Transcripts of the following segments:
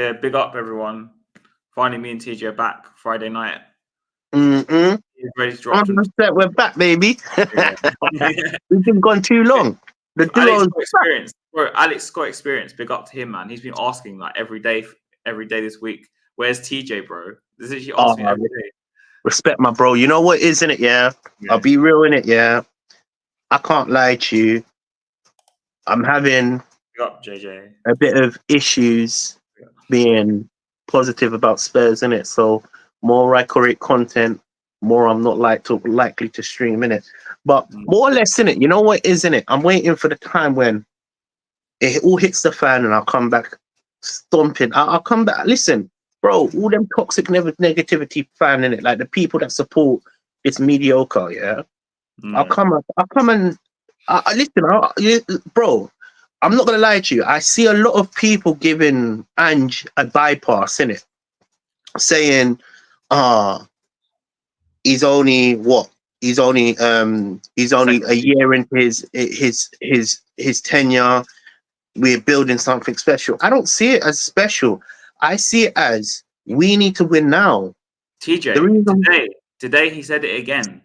Yeah, big up everyone. Finally, me and TJ are back Friday night. Mm-mm. He's ready to drop some. We're back, baby. Yeah. We've been gone too long. The Alex duo's got experience. Bro, Alex got experience. Big up to him, man. He's been asking like every day this week. Where's TJ, bro? This is she asks me every day. Respect my bro. You know what, isn't it? Yeah. I'll be real in it. Yeah. I can't lie to you. I'm having Big up, JJ. a bit of issues being positive about Spurs, innit? So more I create content, more I'm not likely to stream, innit? But more or less, innit? You know what is, innit? I'm waiting for the time when it all hits the fan and I'll come back stomping. I'll come back. Listen, bro, all them toxic negativity fan, innit? Like the people that support it's mediocre, yeah? I'll come and listen, bro. I'm not gonna lie to you. I see a lot of people giving Ange a bypass in it, saying, he's only what? He's only a year into his tenure. We're building something special. I don't see it as special. I see it as we need to win now. TJ, today he said it again.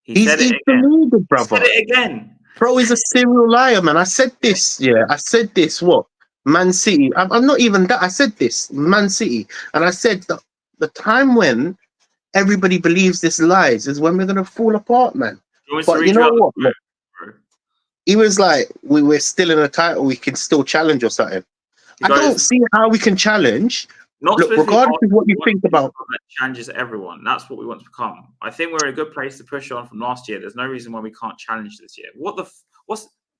He said it again. Brother. He said it again. Bro, he's a serial liar, man. I said this, yeah. I said this, what? Man City. I'm not even that. I said this, Man City. And I said the time when everybody believes this lies is when we're going to fall apart, man. But you know what? Look, he was like, we're still in a title. We can still challenge or something. I don't see how we can challenge. Look, regardless of what you think about, that challenges everyone. That's what we want to become. I think we're in a good place to push on from last year. There's no reason why we can't challenge this year. What's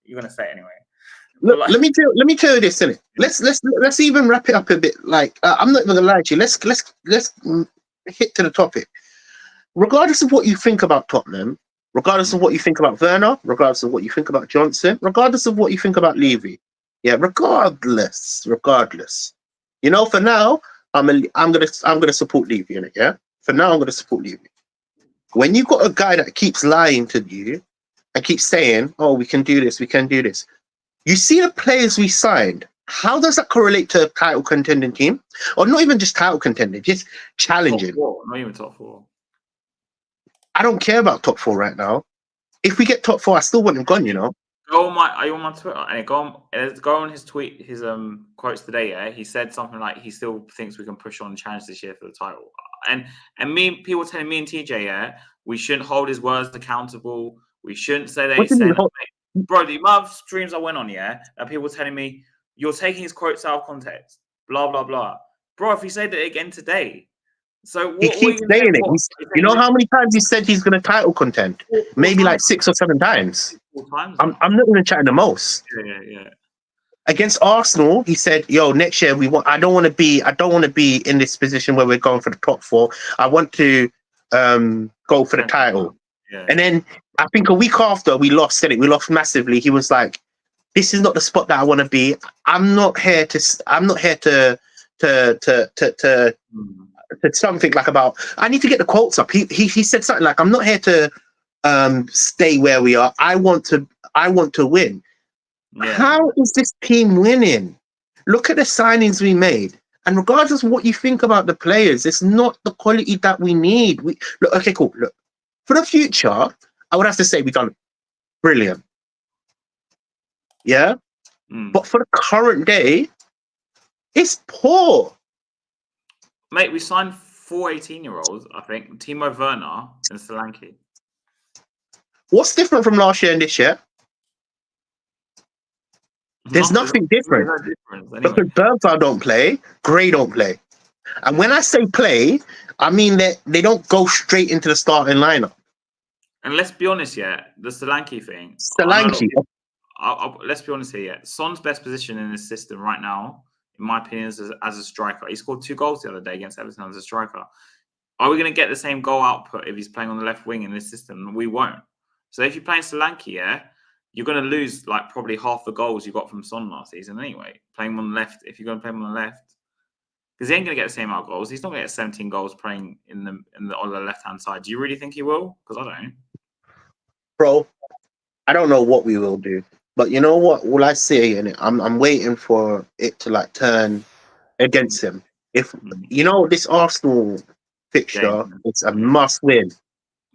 you're gonna say anyway? Look, let me tell you this, innit? Let's even wrap it up a bit. Like I'm not even gonna lie to you. Let's hit to the topic. Regardless of what you think about Tottenham, regardless of what you think about Werner, regardless of what you think about Johnson, regardless of what you think about Levy, yeah, regardless. You know, for now, I'm gonna support Levy in it. Yeah, for now, I'm gonna support Levy. When you got a guy that keeps lying to you and keeps saying, "Oh, we can do this, we can do this," you see the players we signed. How does that correlate to a title contending team, or not even just title contending, just challenging? Top 4, not even top 4. I don't care about top 4 right now. If we get top 4, I still want him gone. You know. Are you on my Twitter? And go on his tweet, his quotes today. Yeah, he said something like he still thinks we can push on and challenge this year for the title. And people telling me and TJ, yeah, we shouldn't hold his words accountable. We shouldn't say that he's saying. Bro, the amount of streams I went on, yeah, and people telling me you're taking his quotes out of context. Blah blah blah. Bro, if he said it again today. So he keeps saying it. You know how many times he said he's going to title contend? Maybe like 6 or 7 times. I'm not even chatting the most. Yeah. Against Arsenal, he said, "Yo, next year I don't want to be in this position where we're going for the top 4. I want to go for the title." Yeah. And then I think a week after we lost massively. He was like, "This is not the spot that I want to be. I'm not here to something like about." I need to get the quotes up. He said something like, "I'm not here to stay where we are. I want to win." Yeah. How is this team winning? Look at the signings we made. And regardless of what you think about the players, it's not the quality that we need. Okay, cool. Look, for the future, I would have to say we've done brilliant. Yeah? But for the current day, it's poor. Mate, we signed 4 18-year-olds, I think. Timo Werner and Solanke. What's different from last year and this year? There's nothing different. Because Bergvall don't play, Gray don't play. And when I say play, I mean that they don't go straight into the starting lineup. And let's be honest, yeah, the Solanke thing. Let's be honest here, yeah. Son's best position in this system right now, in my opinion, is as a striker. He scored 2 goals the other day against Everton as a striker. Are we going to get the same goal output if he's playing on the left wing in this system? We won't. So if you're playing Solanke, yeah, you're going to lose like probably half the goals you got from Son last season anyway. Playing him on the left, if you're going to play him on the left, because he ain't going to get the same amount of goals. He's not going to get 17 goals playing on the left hand side. Do you really think he will? Because I don't. Bro, I don't know what we will do, but you know what? Will I say in it? I'm waiting for it to like turn against him. If you know this Arsenal fixture, it's a must win.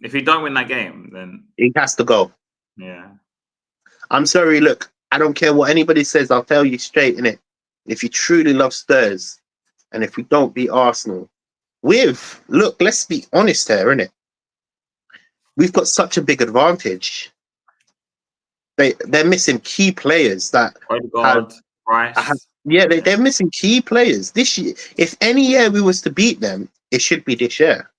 If you don't win that game, then he has to go. Yeah. I'm sorry, look, I don't care what anybody says, I'll tell you straight, innit? If you truly love Spurs, and if we don't beat Arsenal, look, let's be honest here, innit? We've got such a big advantage. They're missing key players that Odegaard, Rice. They're missing key players. This year, if any year we was to beat them, it should be this year.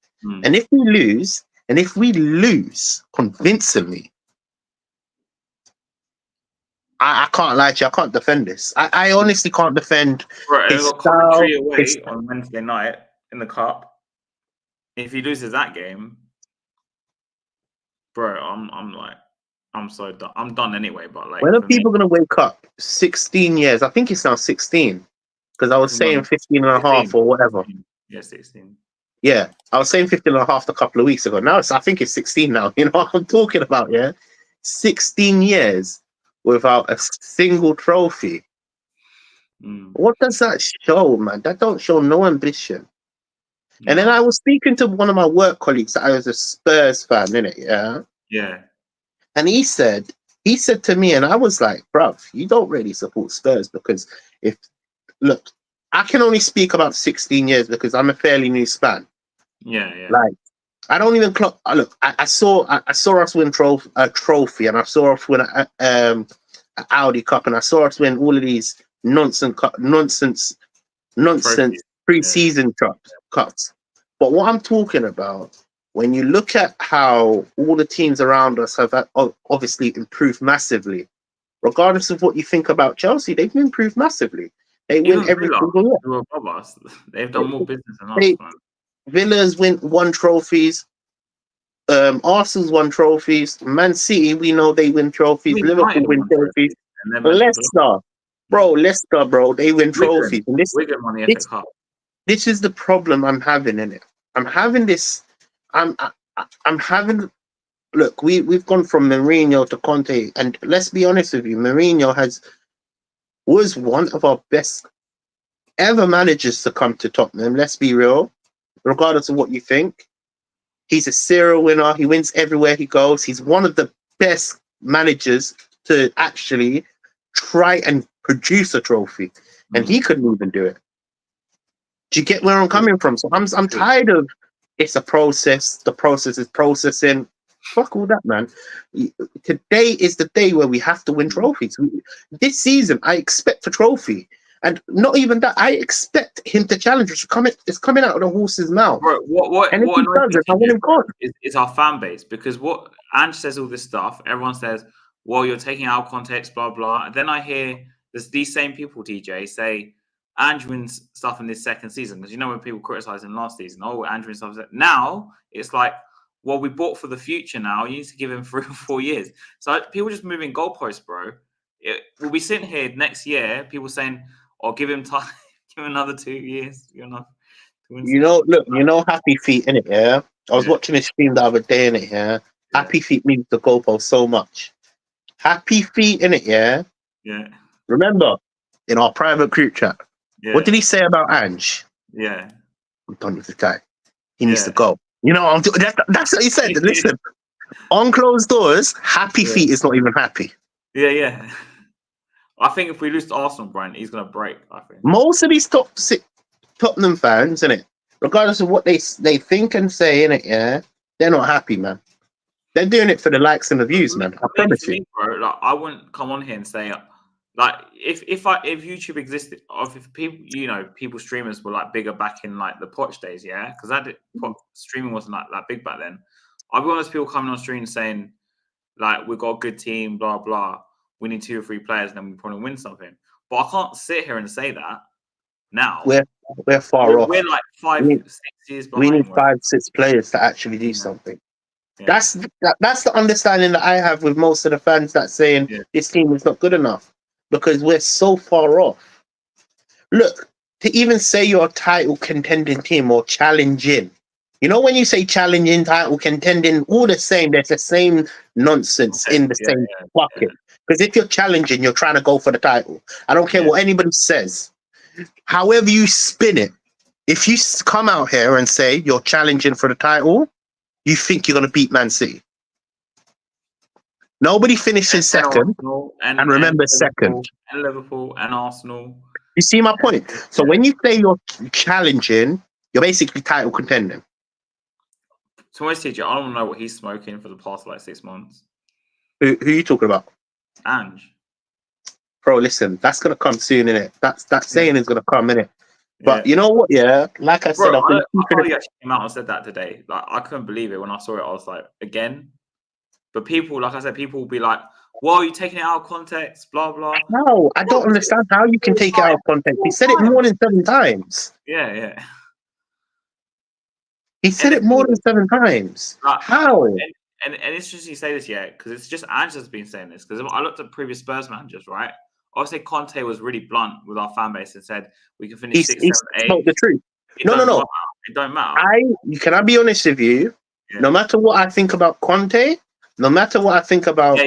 And if we lose convincingly, I can't lie to you, I can't defend this. I honestly can't defend his style. Coventry away on Wednesday night in the cup. If he loses that game, bro, I'm so done. I'm done anyway. But like, when are people gonna wake up? 16 years. I think it's now 16. Because I was saying 15 and a half or whatever. Yeah, 16. Yeah, I was saying 15 and a half a couple of weeks ago. Now I think it's 16 now. You know what I'm talking about, yeah? 16 years without a single trophy. What does that show, man? That don't show no ambition. And then I was speaking to one of my work colleagues that I was a Spurs fan, innit? Yeah. Yeah. And he said to me, and I was like, bruv, you don't really support Spurs because look, I can only speak about 16 years because I'm a fairly new fan. Yeah, yeah. Like, I don't even clock. Look, I saw us win a trophy, and I saw us win an Audi Cup, and I saw us win all of these nonsense pre-season cups. But what I'm talking about, when you look at how all the teams around us have obviously improved massively, regardless of what you think about Chelsea, they've improved massively. They win every single year. Above us. They've done more business than us, man. Villa's won trophies. Arsenal's won trophies. Man City, we know they win trophies. Liverpool win trophies. Leicester, bro, they win trophies. And this is the problem I'm having in it. I'm having this. I'm having. Look, we've gone from Mourinho to Conte, and let's be honest with you, Mourinho was one of our best ever managers to come to Tottenham. Let's be real, regardless of what you think. He's a serial winner. He wins everywhere he goes. He's one of the best managers to actually try and produce a trophy, and he couldn't even do it. Do you get where I'm coming from? So I'm tired of it's a process. The process is processing. Fuck all that, man. Today is the day where we have to win trophies. This season, I expect a trophy. And not even that, I expect him to challenge us. It's coming out of the horse's mouth. Bro, what and if he doesn't, I want him gone. It's our fan base. Because what Ange says all this stuff, everyone says, well, you're taking out of context, blah, blah. And then I hear there's these same people, DJ, say Ange wins stuff in this second season. Because you know when people criticize him last season, Ange wins stuff. Now, it's like, well, we bought for the future now. You need to give him 3 or 4 years. So people just moving goalposts, bro. We'll be sitting here next year, people saying, give him time, give him another 2 years. Happy Feet, innit, yeah? I was watching a stream the other day, innit, yeah? Happy Feet means the goalpost so much. Happy Feet, innit, yeah? Yeah. Remember, in our private group chat, what did he say about Ange? Yeah. I'm done with the guy. He needs to go. You know, that's what he said. Listen, on closed doors, Happy Feet is not even happy. Yeah, yeah. I think if we lose to Arsenal, Brian, he's going to break, I think. Most of these Tottenham fans, innit, regardless of what they think and say, innit, yeah, they're not happy, man. They're doing it for the likes and the views, man. I promise you. Bro, like, I wouldn't come on here and say, like, if YouTube existed, or if people streamers were like bigger back in like the Poch days, yeah, because streaming wasn't like that big back then. I'll be honest, people coming on stream saying like we've got a good team, blah blah. We need 2 or 3 players, and then we probably win something. But I can't sit here and say that now. We're far off. We're like 5-6 years behind. We need 5-6 players to actually do something. Yeah. That's the understanding that I have with most of the fans that saying this team is not good enough. Because we're so far off. Look, to even say you're a title contending team or challenging, you know when you say challenging, title contending, all the same, there's the same nonsense in the same bucket. Because if you're challenging, you're trying to go for the title. I don't care what anybody says. however you spin it, if you come out here and say you're challenging for the title, you think you're going to beat Man City. Nobody finishes second, and remember second. And Liverpool and Arsenal. You see my point? So when you say you're challenging, you're basically title contending. So where's TJ? I don't know what he's smoking for the past like 6 months. Who are you talking about? Ange. Bro, listen, that's gonna come soon, innit? That saying is gonna come, innit? But you know what? Yeah, like I said, I actually came out and said that today. Like I couldn't believe it when I saw it. I was like, again. But people, like I said, people will be like, "Well, you're taking it out of context." Blah blah. No, I don't understand how you can take it out of context. He said it more than 7 times. Yeah. He said it more than 7 times. Like, how? And it's just you say this, because it's just Ange has been saying this. Because I looked at previous Spurs managers, right? Obviously, Conte was really blunt with our fan base and said we can finish 6, 7, 8. Spoke the truth. No. It don't matter. Can I be honest with you? Yeah. No matter what I think about Conte, no matter what I think about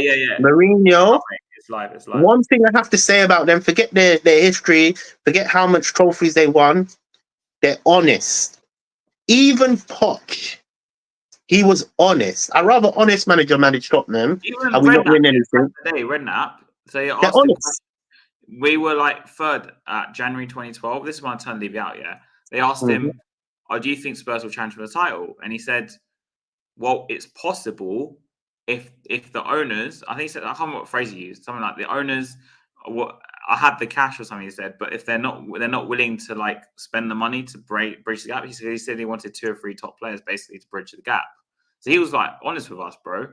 Mourinho, it's live. One thing I have to say about them: forget their history, forget how much trophies they won. They're honest. Even Poch, he was honest. I'd rather honest manager manage Tottenham and we not win anything. Today, Redknapp, so they're honest. We were like 3rd at January 2012. This is when I turned Levy out, They asked him, do you think Spurs will challenge for the title? And he said, well, it's possible if the owners, I think he said, I can't remember what phrase he used, something like the owners, I have the cash or something, he said, but if they're not willing to like spend the money to bridge the gap, he said he wanted 2 or 3 top players basically to bridge the gap. So he was like honest with us, bro.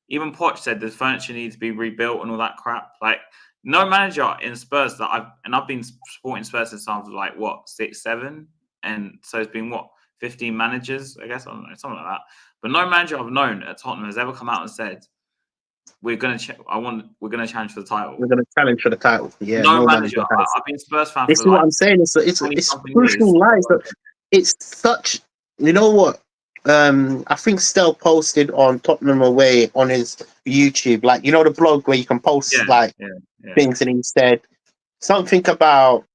Even Poch said the furniture needs to be rebuilt and all that crap. Like no manager in Spurs that I've been supporting Spurs since I was like 6, 7, and so it's been 15 managers, I guess, I don't know, something like that. But no manager I've known at Tottenham has ever come out and said we're gonna challenge for the title. We're gonna challenge for the title. Yeah. No manager. I've been Spurs fan. This is what I'm saying. It's crucial lies. It's such. You know what? I think Stel posted on Tottenham Away on his YouTube, like the blog where you can post things, and he said something about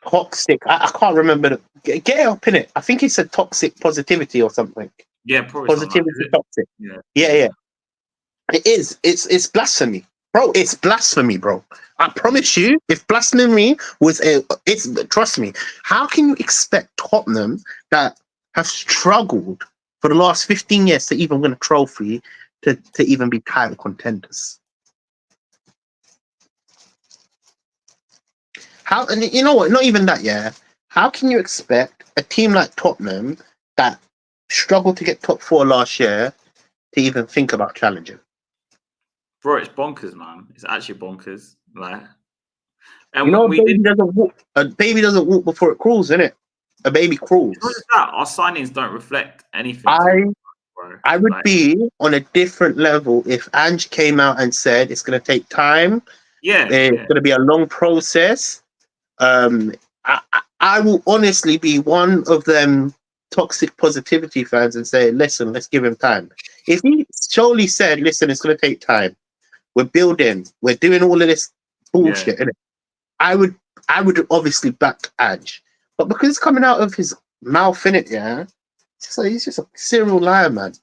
toxic. I can't remember. Get it up in it. I think he said toxic positivity or something. Yeah, probably positivity toxic. Yeah. It is. It's blasphemy, bro. It's blasphemy, bro. I promise you, if blasphemy was trust me. How can you expect Tottenham that have struggled for the last 15 years to even win a trophy to even be title contenders? How? And you know what? Not even that. Yeah. How can you expect a team like Tottenham that struggled to get top 4 last year to even think about challenging? Bro, it's bonkers, man. It's actually bonkers. Like, and a baby doesn't walk before it crawls, innit? A baby crawls. It's not just that. Our signings don't reflect anything. I would be on a different level if Ange came out and said it's going to take time. It's going to be a long process. I will honestly be one of them toxic positivity fans and say, listen, let's give him time. If he solely said, listen, it's going to take time. We're building. We're doing all of this bullshit. Innit? I would obviously back Ange. But because it's coming out of his mouth, innit, he's just a serial liar, man.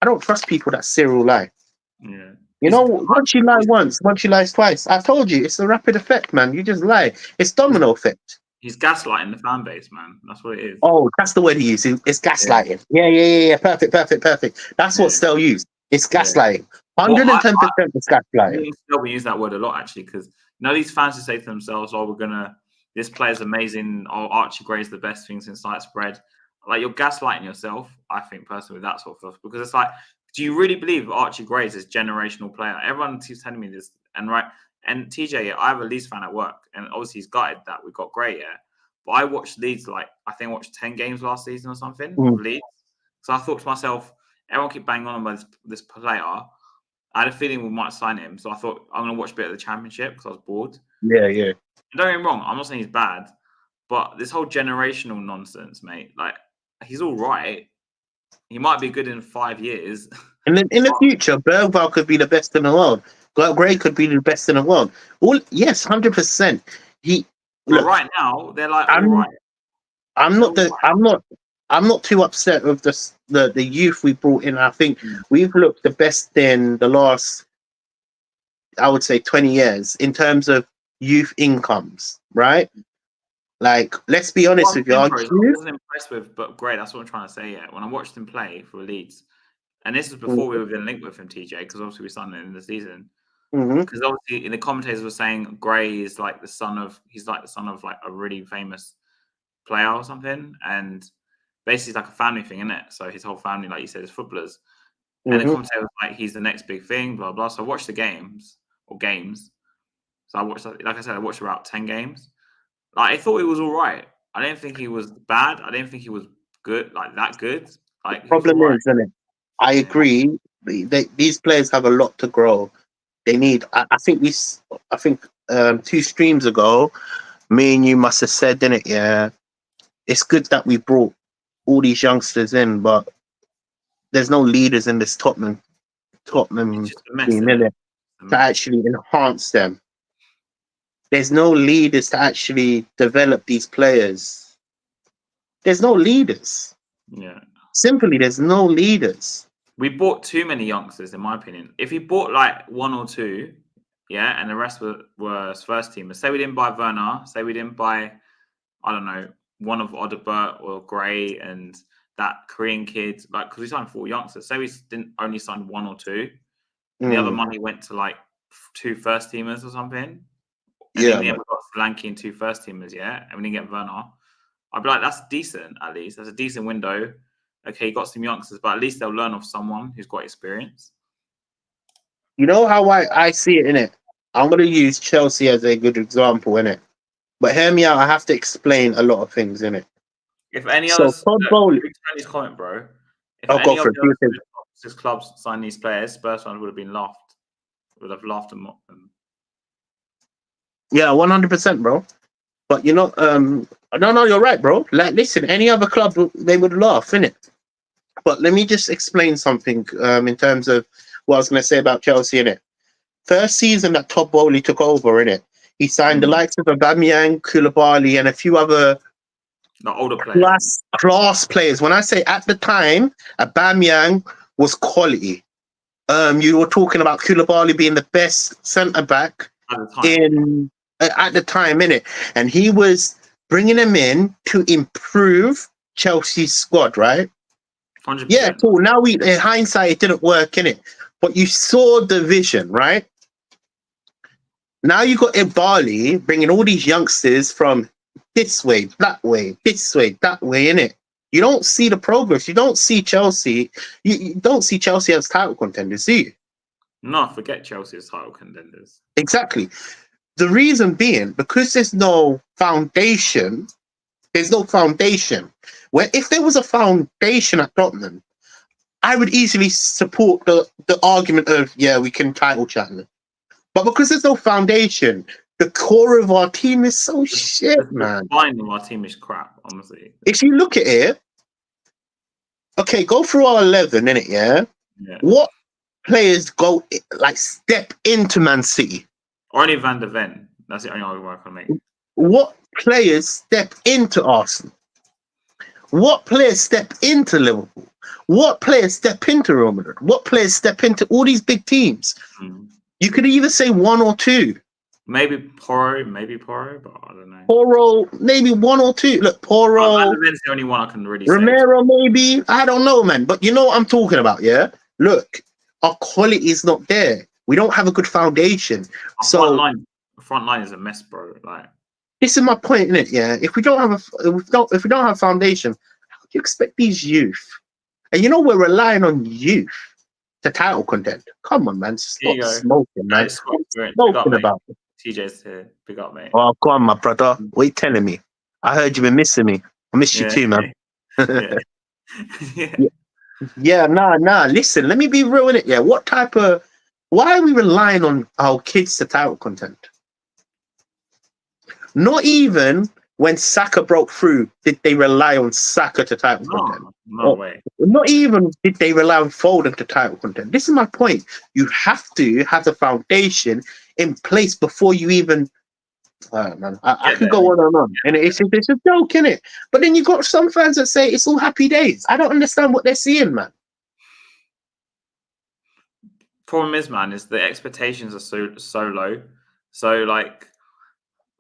I don't trust people that serial lie. Yeah. Once you lie once, once you lie twice. I told you, it's a rapid effect, man. You just lie. It's domino effect. He's gaslighting the fan base, man. That's what it is. Oh, that's the word he used. It's gaslighting. Yeah. Perfect. That's what Stel used. It's gaslighting. 110% is gaslighting. We use that word a lot, actually, because these fans who say to themselves, this player's amazing, Archie Gray's the best thing since sliced bread. Like, you're gaslighting yourself, I think, personally, with that sort of stuff. Because it's like, do you really believe Archie Gray is this generational player? Everyone keeps telling me this. And TJ, I have a Leeds fan at work, and obviously he's gutted that we got Gray, But I watched Leeds, I watched 10 games last season or something with Leeds. So I thought to myself, everyone keep banging on about this player. I had a feeling we might sign him. So I thought, I'm going to watch a bit of the Championship because I was bored. Yeah. Don't get me wrong, I'm not saying he's bad, but this whole generational nonsense, mate, he's all right. He might be good in 5 years. And in the future, Bergvall could be the best in the world. Gray could be the best in the world. Yes, 100%. But right now, they're like all right. I'm not too upset with the youth we brought in. I think we've looked the best in the last, I would say, 20 years in terms of youth incomes, right? Like, let's be honest with you. I wasn't impressed with, but great. That's what I'm trying to say. Yeah, when I watched him play for Leeds, and this is before we were even linked with him, TJ, because obviously we signed him in the season. Because obviously, the commentators were saying Gray is like the son of like a really famous player or something, and basically it's like a family thing, isn't it? So his whole family, like you said, is footballers. And the commentator was like, he's the next big thing, blah blah. So I watched the games. So I watched, like I said, I watched about 10 games. Like, I thought he was all right. I didn't think he was bad. I didn't think he was good, like that good. Like, the problem is, isn't it? I agree. These players have a lot to grow. They need. I think 2 streams ago, me and you must have said, didn't it? Yeah, it's good that we brought all these youngsters in, but there's no leaders in this Tottenham team, innit, to actually enhance them. There's no leaders to actually develop these players. There's no leaders. Yeah. Simply, there's no leaders. We bought too many youngsters, in my opinion. If you bought like 1 or 2, yeah, and the rest were first teamers. Say we didn't buy Werner. Say we didn't buy, I don't know, one of Odobert or Gray and that Korean kid. Like, because we signed 4 youngsters. Say we didn't only sign 1 or 2. The other money went to like 2 first teamers or something. And then we got Solanke and 2 first teamers, yeah, and we didn't get Werner. I'd be like, that's decent, at least. That's a decent window. Okay, you got some youngsters, but at least they'll learn off someone who's got experience. You know how I see it, innit? I'm going to use Chelsea as a good example, innit? But hear me out, I have to explain a lot of things, innit? If any others, Todd Bowley, comment, bro. If I'll any go for of clubs signed these players, Spurs fans would have been laughed. Would have laughed them. Yeah, 100%, bro. But you know, no, you're right, bro. Like, listen, any other club, they would laugh, innit? But let me just explain something in terms of what I was going to say about Chelsea, innit? First season that Todd Bowley took over, innit? He signed the likes of Aubameyang, Koulibaly, and a few other older players. Class players. When I say at the time, Aubameyang was quality. You were talking about Koulibaly being the best centre back at the time, innit? And he was bringing them in to improve Chelsea's squad, right? 100%. Yeah, cool. Now in hindsight, it didn't work, innit? But you saw the vision, right? Now you got Ibali bringing all these youngsters from this way, that way, innit? You don't see the progress. You don't see Chelsea. You don't see Chelsea as title contenders, do you? No, forget Chelsea as title contenders. Exactly. The reason being, because there's no foundation. Where if there was a foundation at Tottenham, I would easily support the argument of, yeah, we can title challenge. But because there's no foundation, the core of our team is so shit, man. Fine, our team is crap, honestly. If you look at it, okay, go through our 11, innit, yeah? What players step into Man City? Only Van der Ven. That's the only argument I can make. What players step into Arsenal? What players step into Liverpool? What players step into Real Madrid? What players step into all these big teams? You could either say 1 or 2. Maybe Porro, but I don't know. Porro, maybe 1 or 2. Look, Porro. Van der Ven's the only one I can really say. Romero, maybe. I don't know, man. But you know what I'm talking about, yeah? Look, our quality is not there. We don't have a good foundation. Front line is a mess, bro. Like, this is my point, innit? Yeah. If we don't have foundation, how do you expect these youth? And you know we're relying on youth to title contend. Come on, man. Stop smoking, man. Smoking about it. TJ's here. Big up, mate. Oh, come on, my brother. What are you telling me? I heard you've been missing me. I miss you too, man. Nah. Listen, let me be real in it. Yeah. Why are we relying on our kids to title contend? Not even when Saka broke through did they rely on Saka to title contend. No way. Not even did they rely on Foden to title contend. This is my point. You have to have the foundation in place before you even Man. I can go on and on. And it's a joke, innit? But then you got some fans that say it's all happy days. I don't understand what they're seeing, man. Problem is, man, is the expectations are so low. So like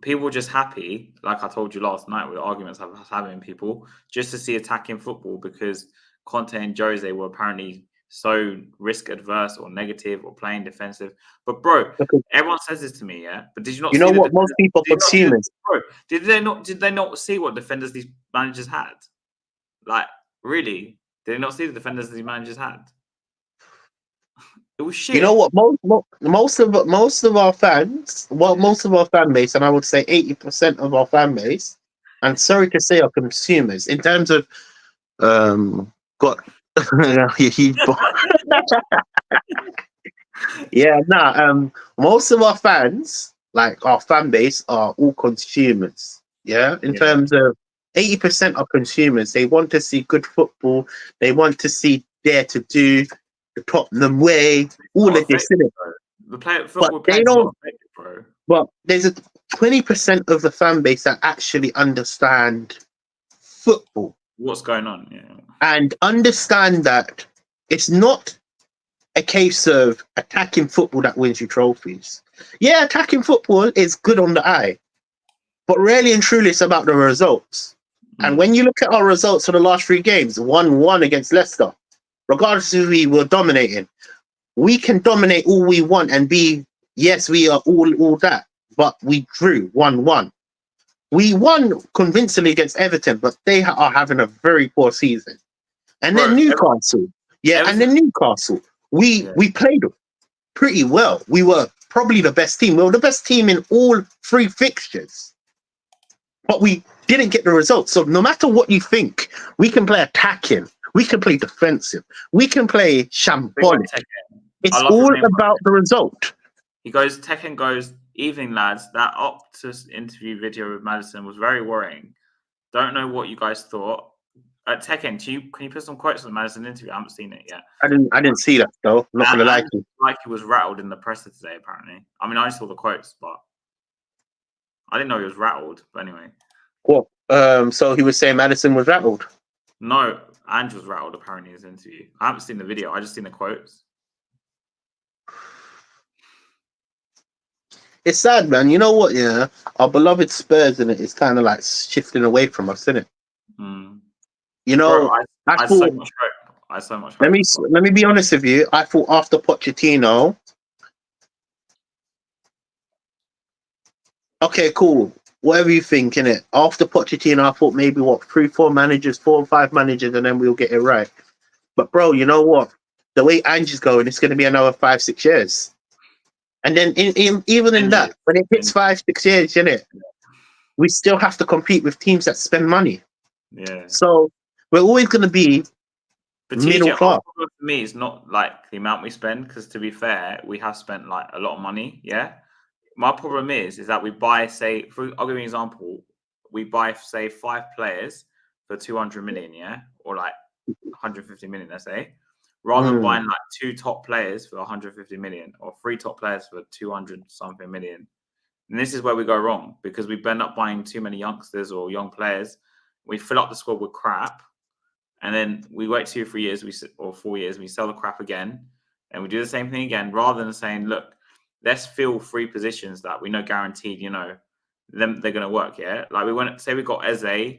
people just happy, like I told you last night with arguments I was having people, just to see attacking football because Conte and Jose were apparently so risk adverse or negative or playing defensive. But bro, everyone says this to me, yeah. But did you not? You know what? Most people consumers. Bro, did they not see what defenders these managers had? Like, really? Did they not see the defenders these managers had? It was shit. You know what? Most of our fans, most of our fan base, and I would say 80% of our fan base, and sorry to say, are consumers in terms of most of our fans, like our fan base, are all consumers. Yeah, in terms of 80% are consumers. They want to see good football. They want to see Dare to Do, the Tottenham way, all of this, innit? But they don't. Bro. But there's a 20% of the fan base that actually understand football. What's going on? Yeah. And understand that it's not a case of attacking football that wins you trophies. Yeah, attacking football is good on the eye, but really and truly it's about the results. And when you look at our results for the last 3 games, 1-1 against Leicester, regardless of who we were dominating, we can dominate all we want and be, yes, we are all that, but we drew 1-1. We won convincingly against Everton, but they are having a very poor season. And then Newcastle, we played pretty well. We were probably the best team. We were the best team in all 3 fixtures, but we didn't get the results. So no matter what you think, we can play attacking, we can play defensive, we can play shambolic. It's all about the result. Tekken goes, evening lads, that Optus interview video with Maddison was very worrying. Don't know what you guys thought. Tekken, can you put some quotes on the Maddison interview? I haven't seen it yet. I didn't see that though. I'm not gonna lie to you. Like he was rattled in the presser today, apparently. I mean, I saw the quotes, but I didn't know he was rattled. But anyway. What? So he was saying Maddison was rattled? No, Ange was rattled apparently in his interview. I haven't seen the video. I just seen the quotes. It's sad, man. You know what? Yeah, our beloved Spurs in it is kind of like shifting away from us, isn't it? You know, Bro, I thought, so much hope. I so much hope. Let me be honest with you. I thought after Pochettino, okay, cool. Whatever you think, innit? After Pochettino, I thought maybe 3, 4 managers, 4 or 5 managers, and then we'll get it right. But bro, you know what? The way Ange is going, it's going to be another 5, 6 years. And then even in that, when it hits 5, 6 years, innit, we still have to compete with teams that spend money. Yeah. So we're always going to be middle class. For me, it's not like the amount we spend, because to be fair, we have spent like a lot of money. Yeah. My problem is that we buy, say, I'll give you an example. We buy, say, 5 players for 200 million, yeah, or like 150 million, let's say, rather than buying like 2 top players for 150 million or 3 top players for 200 something million. And this is where we go wrong, because we end up buying too many youngsters or young players. We fill up the squad with crap, and then we wait 2 or 3 years, or 4 years, we sell the crap again, and we do the same thing again, rather than saying, look, let's fill 3 positions that we know guaranteed, you know, they're going to work, yeah? Like we got Eze,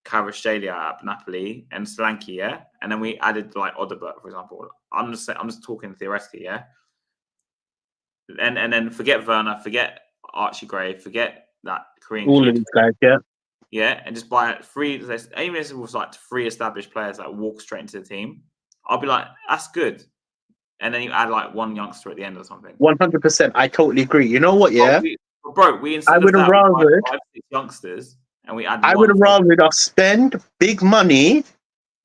Kvaratskhelia at Napoli, and Solanke, yeah? And then we added like Odobert, for example. I'm just talking theoretically, yeah? And then forget Werner, forget Archie Gray, forget that Korean all kid. of these guys, yeah. Yeah, and just buy 3, even if it was like 3 established players that walk straight into the team, I'll be like, that's good. And then you add like 1 youngster at the end or something. 100%. I totally agree. You know what? Yeah, we instead of that, we buy 5, 6 youngsters, and we add. I would have rather us spend big money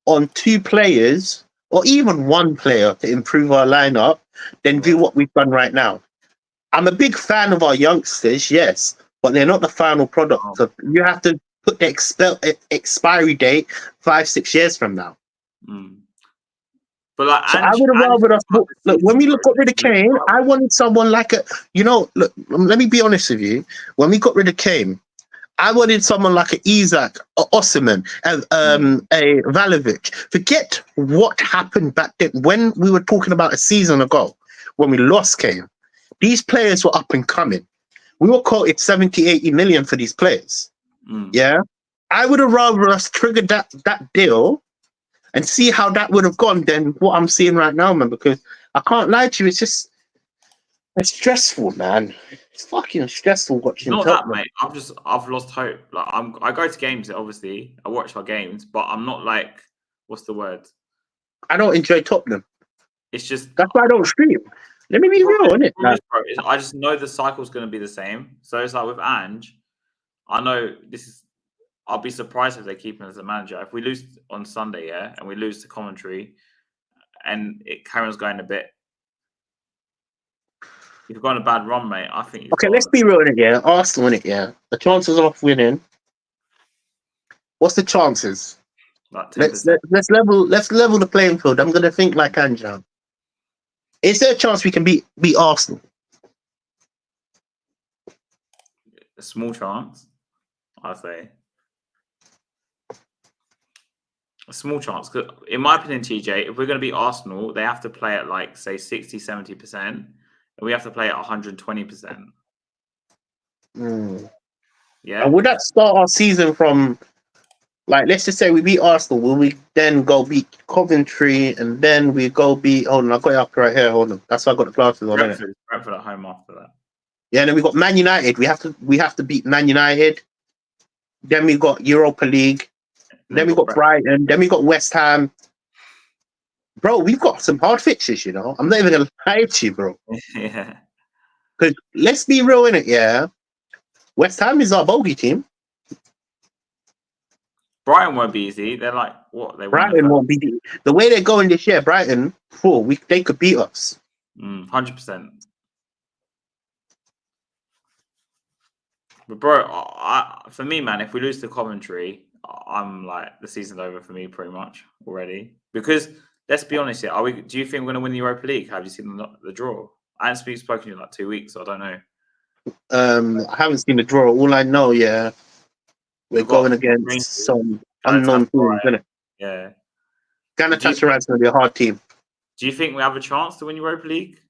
on 2 players or even 1 player to improve our lineup than do what we've done right now. I'm a big fan of our youngsters, yes, but they're not the final product. So you have to put the expiry date 5, 6 years from now. But like, So I would have rather us look when we got rid of Kane. I wanted someone like look. Let me be honest with you. When we got rid of Kane, I wanted someone like an Isak, a Osimhen, a Vlahovic. Forget what happened back then when we were talking about a season ago when we lost Kane. These players were up and coming. We were quoted 70, 80 million for these players. Yeah. I would have rather us triggered that deal and see how that would have gone than what I'm seeing right now, man, because I can't lie to you, it's stressful, man. It's fucking stressful watching Not Tottenham. that, mate. I've lost hope. Like I go to games, obviously. I watch our games, but I'm not like, what's the word? I don't enjoy Tottenham. It's just that's why I don't stream. Let me be real, innit? I just know the cycle's going to be the same. So it's like with Ange, I know I'll be surprised if they keep him as a manager. If we lose on Sunday, yeah, and we lose to Coventry, and it carries going a bit. If you've got a bad run, mate, I think. Okay, let's be real in it, yeah. Arsenal in it, yeah. The chances of winning. What's the chances? Like let's level the playing field. I'm gonna think like Ange. Is there a chance we can beat Arsenal? A small chance, I'd say. A small chance. In my opinion, TJ, if we're going to beat Arsenal, they have to play at like, say, 60, 70%. And we have to play at 120%. Yeah. And would that start our season from, like, let's just say we beat Arsenal, will we then go beat Coventry and then we go beat, hold on, I've got it up right here, hold on. That's why I got the glasses on. Brentford at home after that. Yeah, and then we got Man United. We have to beat Man United. Then we got Europa League. Then we got Brighton. Then we got West Ham. Bro, we've got some hard fixtures, you know. I'm not even gonna lie to you, bro. Yeah. Because let's be real in it, yeah. West Ham is our bogey team. Brighton won't be easy. They're like what? Brighton won't be the way they're going this year. Brighton, they could beat us. 100%. But bro, for me, man, if we lose to Coventry, I'm like the season's over for me pretty much already. Because let's be honest here, do you think we're gonna win the Europa League? Have you seen the draw? I haven't spoken to you in like 2 weeks, so I don't know. I haven't seen the draw. All I know, yeah, we're going against some unknown teams, isn't it? Yeah. Galatasaray is gonna be a hard team. Do you think we have a chance to win Europa League?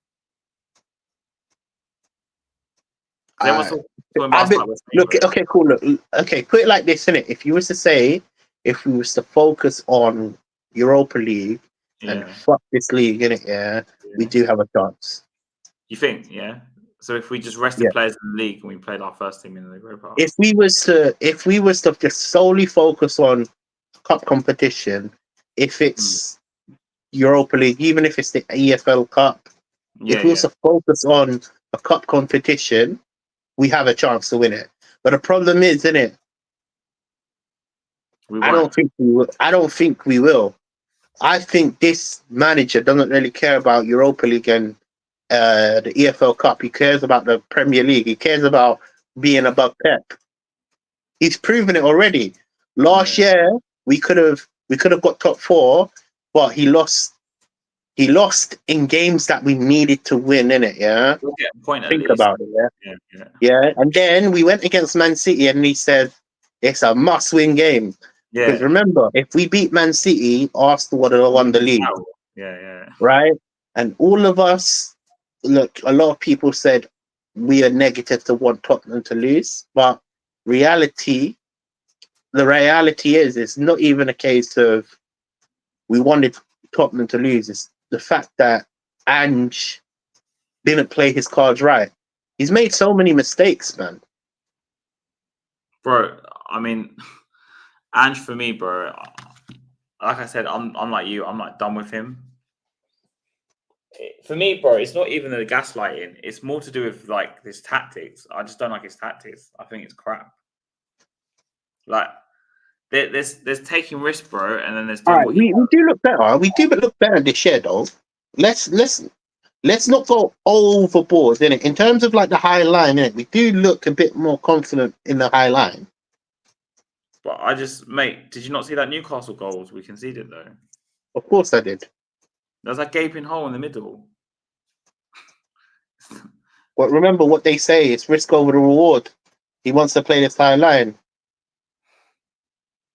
Look, okay, cool. Look, okay, put it like this, innit? If you was to say, if we was to focus on Europa League and fuck this league, innit? Yeah, we do have a chance. You think? Yeah. So if we just rested players in the league and we played our first team in the Europa, if we was to just solely focus on cup competition, if it's Europa League, even if it's the EFL Cup, if we was to focus on a cup competition, we have a chance to win it. But the problem is, isn't it? I don't think we will. I think this manager doesn't really care about Europa League and the EFL Cup. He cares about the Premier League. He cares about being above Pep. He's proven it already. Last year we could have got top 4, but he lost in games that we needed to win, innit? Yeah. Think about it, yeah. And then we went against Man City, and he said it's a must-win game. Yeah. Because remember, if we beat Man City, Arsenal would have won the league. Yeah. Right. And all of us, look, a lot of people said we are negative to want Tottenham to lose, but the reality is, it's not even a case of we wanted Tottenham to lose. It's the fact that Ange didn't play his cards right. He's made so many mistakes, man. Bro, I mean, Ange for me, bro, like I said, I'm like you. I'm like done with him. For me, bro, it's not even the gaslighting. It's more to do with like his tactics. I just don't like his tactics. I think it's crap. Like there's taking risks, bro, and then there's. All right, we do look better. We do look better this year, though. Let's not go overboard, innit? In terms of like the high line, innit? We do look a bit more confident in the high line. But mate, did you not see that Newcastle goals we conceded though? Of course I did. There's a gaping hole in the middle. But remember what they say: it's risk over the reward. He wants to play this high line.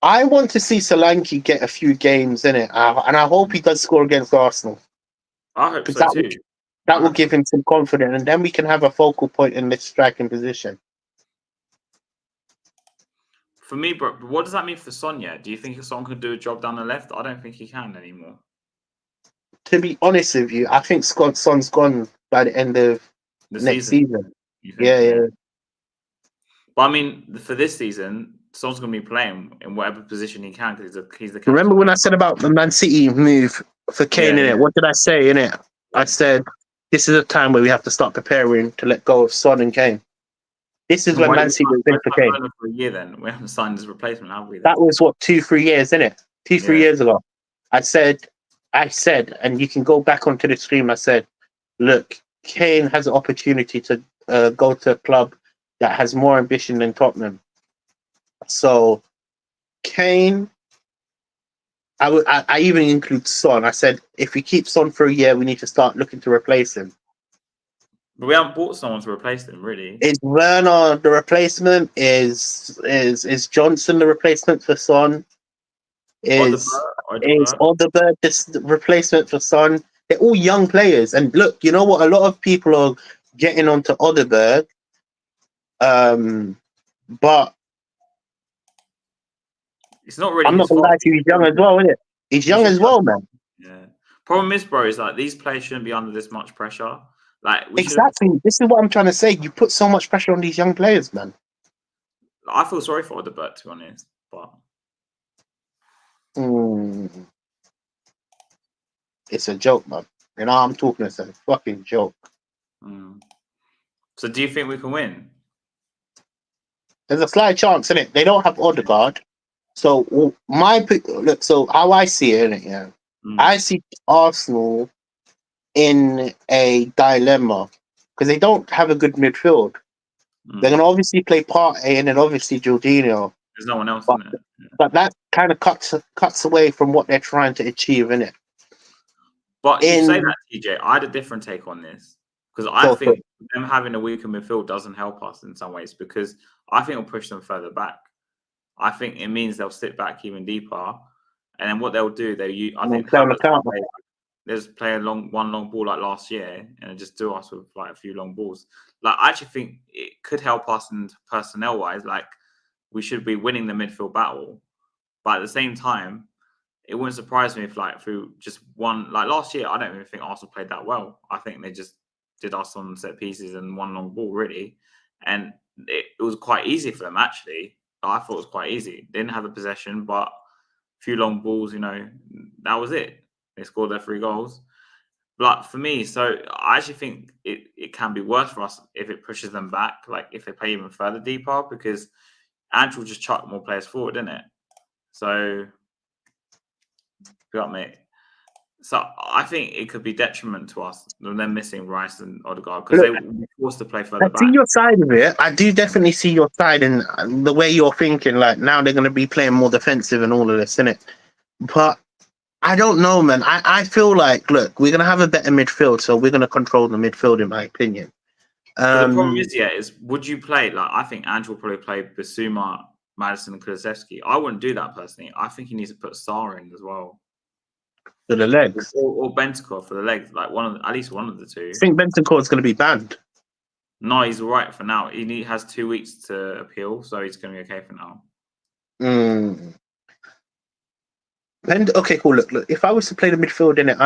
I want to see Solanke get a few games in it, and I hope he does score against Arsenal. I hope so too. That will give him some confidence, and then we can have a focal point in this striking position. For me, bro, what does that mean for Sonia? Do you think Son could do a job down the left? I don't think he can anymore. To be honest with you, I think Son's gone by the end of next season. Yeah. But I mean, for this season, Son's going to be playing in whatever position he can because he's the captain. Remember when I said about the Man City move for Kane in it? What did I say in it? Yeah. I said, this is a time where we have to start preparing to let go of Son and Kane. This is when Man City was in for Kane. For a year then, we haven't signed his replacement, have we? That was what, 2-3 years, isn't it? 2-3 years ago. I said, and you can go back onto the stream. I said, look, Kane has an opportunity to go to a club that has more ambition than Tottenham. So, Kane, I even include Son. I said, if we keep Son for a year, we need to start looking to replace him. But we haven't bought someone to replace them, really. Is Werner the replacement? Is Johnson the replacement for Son? Is Odegaard the replacement for Son? They're all young players. And look, you know what? A lot of people are getting onto Odegaard. But it's not really. I'm not gonna lie to you, he's young as well, isn't it? He's young as well, man. Yeah. Problem is, bro, is like these players shouldn't be under this much pressure. Like exactly. This is what I'm trying to say. You put so much pressure on these young players, man. I feel sorry for Odegaard, to be honest, but it's a joke, man. You know, I'm talking. It's a fucking joke. So, do you think we can win? There's a slight chance in it. They don't have Odegaard, so look. So how I see it, innit, yeah, I see Arsenal in a dilemma because they don't have a good midfield. They're going to obviously play Partey and then obviously Jorginho. There's no one else in it. Yeah. But that kind of cuts away from what they're trying to achieve, innit? But you say that, TJ, I had a different take on this because I think them having a weaker midfield doesn't help us in some ways because I think it'll push them further back. I think it means they'll sit back even deeper, and then what they'll do, they'll just play one long ball like last year and just do us with like a few long balls. Like I actually think it could help us in personnel wise. Like we should be winning the midfield battle, but at the same time, it wouldn't surprise me if like through just one like last year, I don't even think Arsenal played that well. I think they just did us on set pieces and one long ball really, and it was quite easy for them actually. I thought it was quite easy. They didn't have the possession, but a few long balls, you know, that was it. They scored their 3 goals. But for me, so I actually think it can be worse for us if it pushes them back, like if they play even further deeper, because Ange will just chuck more players forward, isn't it? So, got me. So I think it could be detriment to us them missing Rice and Odegaard because they will be forced to play further back. I see your side of it. I do definitely see your side in the way you're thinking. Like now they're going to be playing more defensive and all of this, innit? But I don't know, man. I feel like, look, we're going to have a better midfield, so we're going to control the midfield, in my opinion. The problem is, would you play, like, I think Ange will probably play Bissouma, Maddison, and Kulusevski. I wouldn't do that personally. I think he needs to put Sarr in as well. For the legs? Or Bentancur for the legs, like at least one of the two. I think Bentancur is going to be banned. No, he's all right for now. He has 2 weeks to appeal, so he's going to be okay for now. Okay, cool. Look. If I was to play the midfield in it,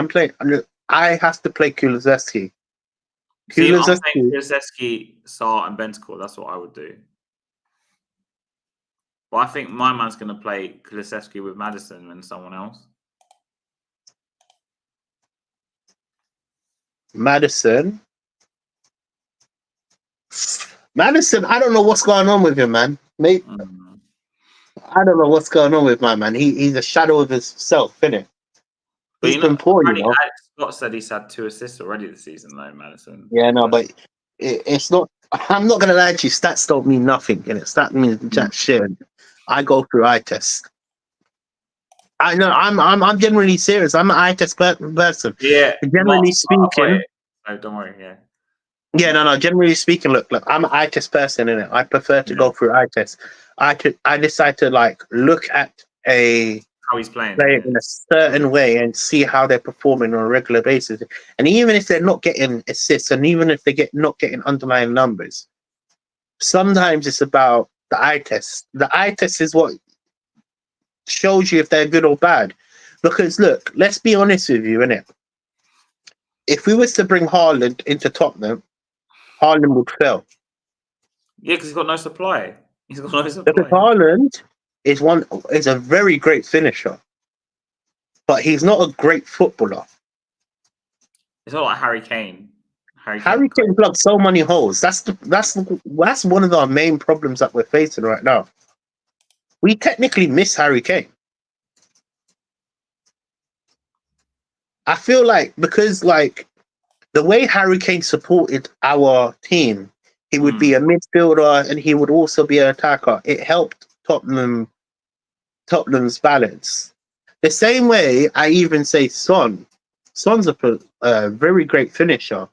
I have to play Kulusevski. Kulusevski, Sarr, and Bentancur. That's what I would do. But I think my man's going to play Kulusevski with Maddison and someone else. Maddison, I don't know what's going on with him, man. Mate, I don't know what's going on with my man. He's a shadow of himself, isn't it? He's been poor, you know. Scott said he's had 2 assists already this season, though, Maddison. Yeah, no, but it's not. I'm not gonna lie to you. Stats don't mean nothing, and stats means jack shit. I go through eye test. I know. I'm generally serious. I'm an eye test person. Yeah, Generally I've got speaking. it. Oh, don't worry. Yeah. Yeah, no. Generally speaking, look. I'm an eye test person, innit? I prefer to go through eye tests. I decide to like look at a How he's playing. player Yeah. in a certain way and see how they're performing on a regular basis. And even if they're not getting assists, and even if they not getting underlying numbers, sometimes it's about the eye test. The eye test is what shows you if they're good or bad. Because look, let's be honest with you, innit? If we was to bring Haaland into Tottenham, Haaland would fail. Yeah, because he's got no supply. He's got no Because supply. Haaland is a very great finisher, but he's not a great footballer. It's not like Harry Kane. Harry Kane plugged so many holes. That's one of our main problems that we're facing right now. We technically miss Harry Kane. I feel like because like the way Harry Kane supported our team, he would be a midfielder and he would also be an attacker. It helped Tottenham's balance. The same way I even say Son. Son's a very great finisher,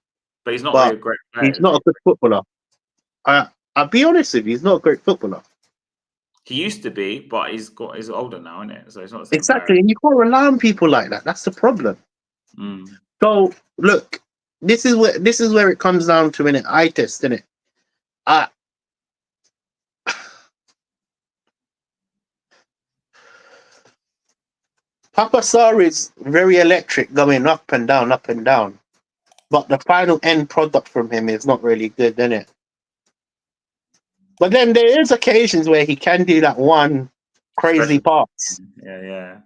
but he's not really a great player. He's not a good footballer. I'll be honest with you, he's not a great footballer. He used to be, but he's older now, isn't it? So he's not the same Exactly, player. and you can't rely on people like that. That's the problem. So look, this is where it comes down to an eye test, isn't it? Papa Sarr is very electric, going up and down, but the final end product from him is not really good, isn't it? But then there is occasions where he can do that one crazy pass. Yeah.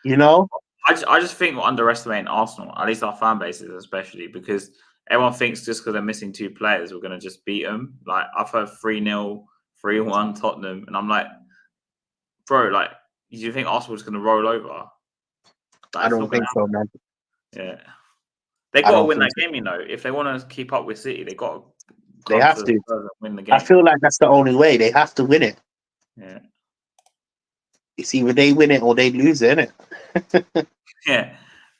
You know? I just think we're underestimating Arsenal, at least our fan bases especially, because everyone thinks just because they're missing 2 players, we're going to just beat them. Like, I've heard 3-0, 3-1 Tottenham, and I'm like, bro, like, do you think Arsenal's going to roll over? I don't think so, man. Yeah. They got to win that game, you know. If they want to keep up with City, they got to they have to win the game. I feel like that's the only way. They have to win it. Yeah. It's either they win it or they lose it, innit? Yeah.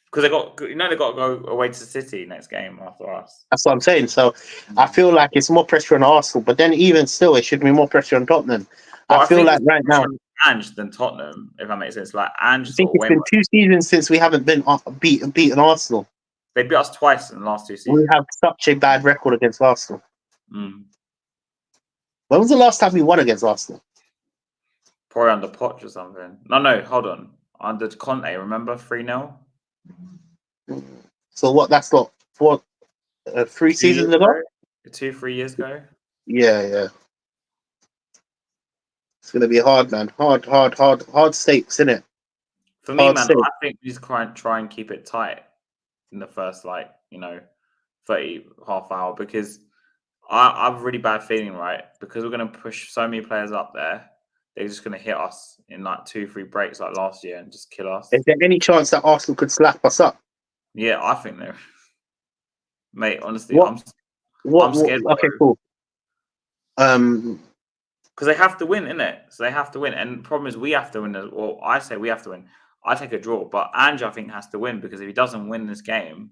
Because they got to go away to City next game after us. That's what I'm saying. So I feel like it's more pressure on Arsenal, but then even still, it should be more pressure on Tottenham. Well, I feel like right now, Ange than Tottenham, if that makes sense. Like Ange, I think it's been 2 seasons since we haven't been beaten Arsenal. They beat us twice in the last 2 seasons. We have such a bad record against Arsenal. When was the last time we won against Arsenal? Probably under Poch or something. No, hold on. Under Conte, remember 3-0? So what? That's what 3 seasons ago? 2-3 years ago. Yeah. It's gonna be hard, man. Hard stakes, isn't it? For me, man, I think we just try and keep it tight in the first 30 half hour, because I have a really bad feeling, right? Because we're gonna push so many players up there, they're just gonna hit us in like 2-3 breaks like last year and just kill us. Is there any chance that Arsenal could slap us up? Yeah, I think there. Mate, honestly, I'm scared. Okay, cool. Because they have to win, innit? So they have to win. And the problem is we have to win. Well, I say we have to win. I take a draw. But Ange, I think, has to win, because if he doesn't win this game,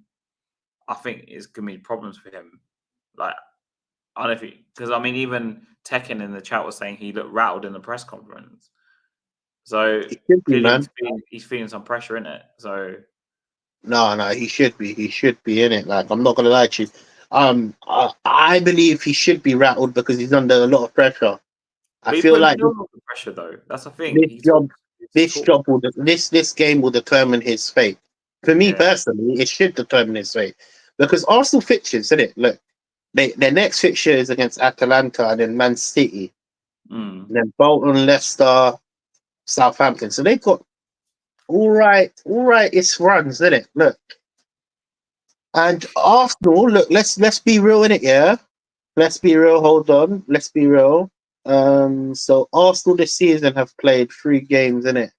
I think it's going to be problems for him. Like, I don't know because I mean, even Tekken in the chat was saying he looked rattled in the press conference. So he's feeling some pressure in it. So no, he should be. He should be in it. Like, I'm not going to lie to you. I believe he should be rattled because he's under a lot of pressure. I feel like pressure, though. That's the thing. This game will determine his fate. For me personally, it should determine his fate, because Arsenal fixtures, isn't it? Look, their next fixture is against Atalanta and then Man City, and then Bolton, Leicester, Southampton. So they've got all right. It's runs, isn't it? Look, and Arsenal. Look, let's be real in it, yeah. Let's be real. Hold on. Let's be real. So Arsenal this season have played 3 games, innit?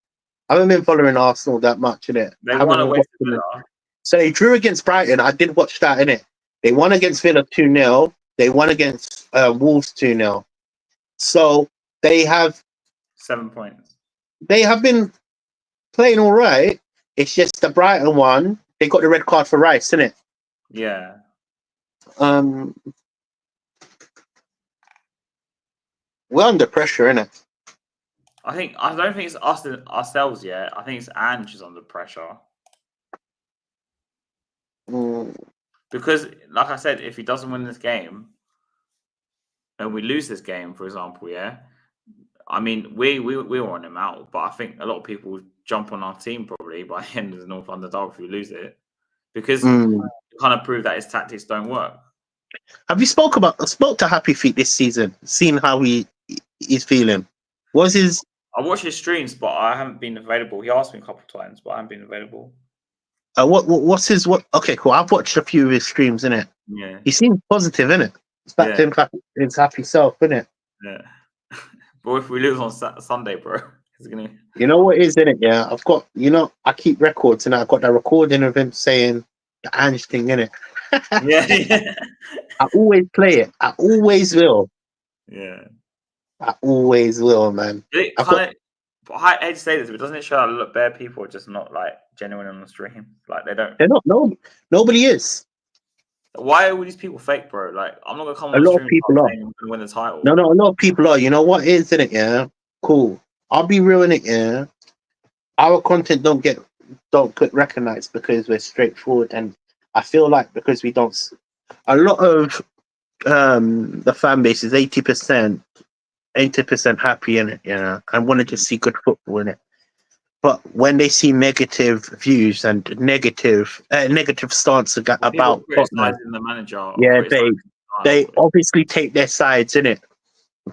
I haven't been following Arsenal that much, innit? They won away from Villa. So they drew against Brighton. I did watch that, innit? They won against Villa 2-0. They won against Wolves 2-0. So they have 7 points. They have been playing all right. It's just the Brighton one. They got the red card for Rice, isn't it? Yeah. We're under pressure, innit? I don't think it's us ourselves yet. I think it's Ange is under pressure. Because, like I said, if he doesn't win this game and we lose this game, for example, yeah, I mean, we want him out, but I think a lot of people will jump on our team probably by the end of the North London Derby if we lose it, because it kind of prove that his tactics don't work. Have you spoke to Happy Feet this season? Seen how he's feeling? I watch his streams, but I haven't been available. He asked me a couple of times, but I haven't been available. Okay, cool. I've watched a few of his streams, innit? Yeah. He seems positive, innit? It's back to his happy self, innit? Yeah. But if we lose on Sunday, bro, it's gonna. You know what is, innit? Yeah, I've got. I keep records, and I've got that recording of him saying the Ange thing, innit? Yeah. I always play it. I always will. Yeah. I always will, man. I hate to say this, but doesn't it show that bare people are just not like genuine on the stream? Like they're not. No, nobody is. Why are all these people fake, bro? Like, I'm not gonna come on a the lot stream of people are and win the title. No, a lot of people are. You know what is, innit? Yeah, cool. I'll be real in it. Yeah, our content don't get recognized because we're straightforward, and I feel like because we don't. A lot of the fan base is 80% happy in it, and want to just see good football in it. But when they see negative views and negative stance about criticizing the manager, they obviously take their sides in it.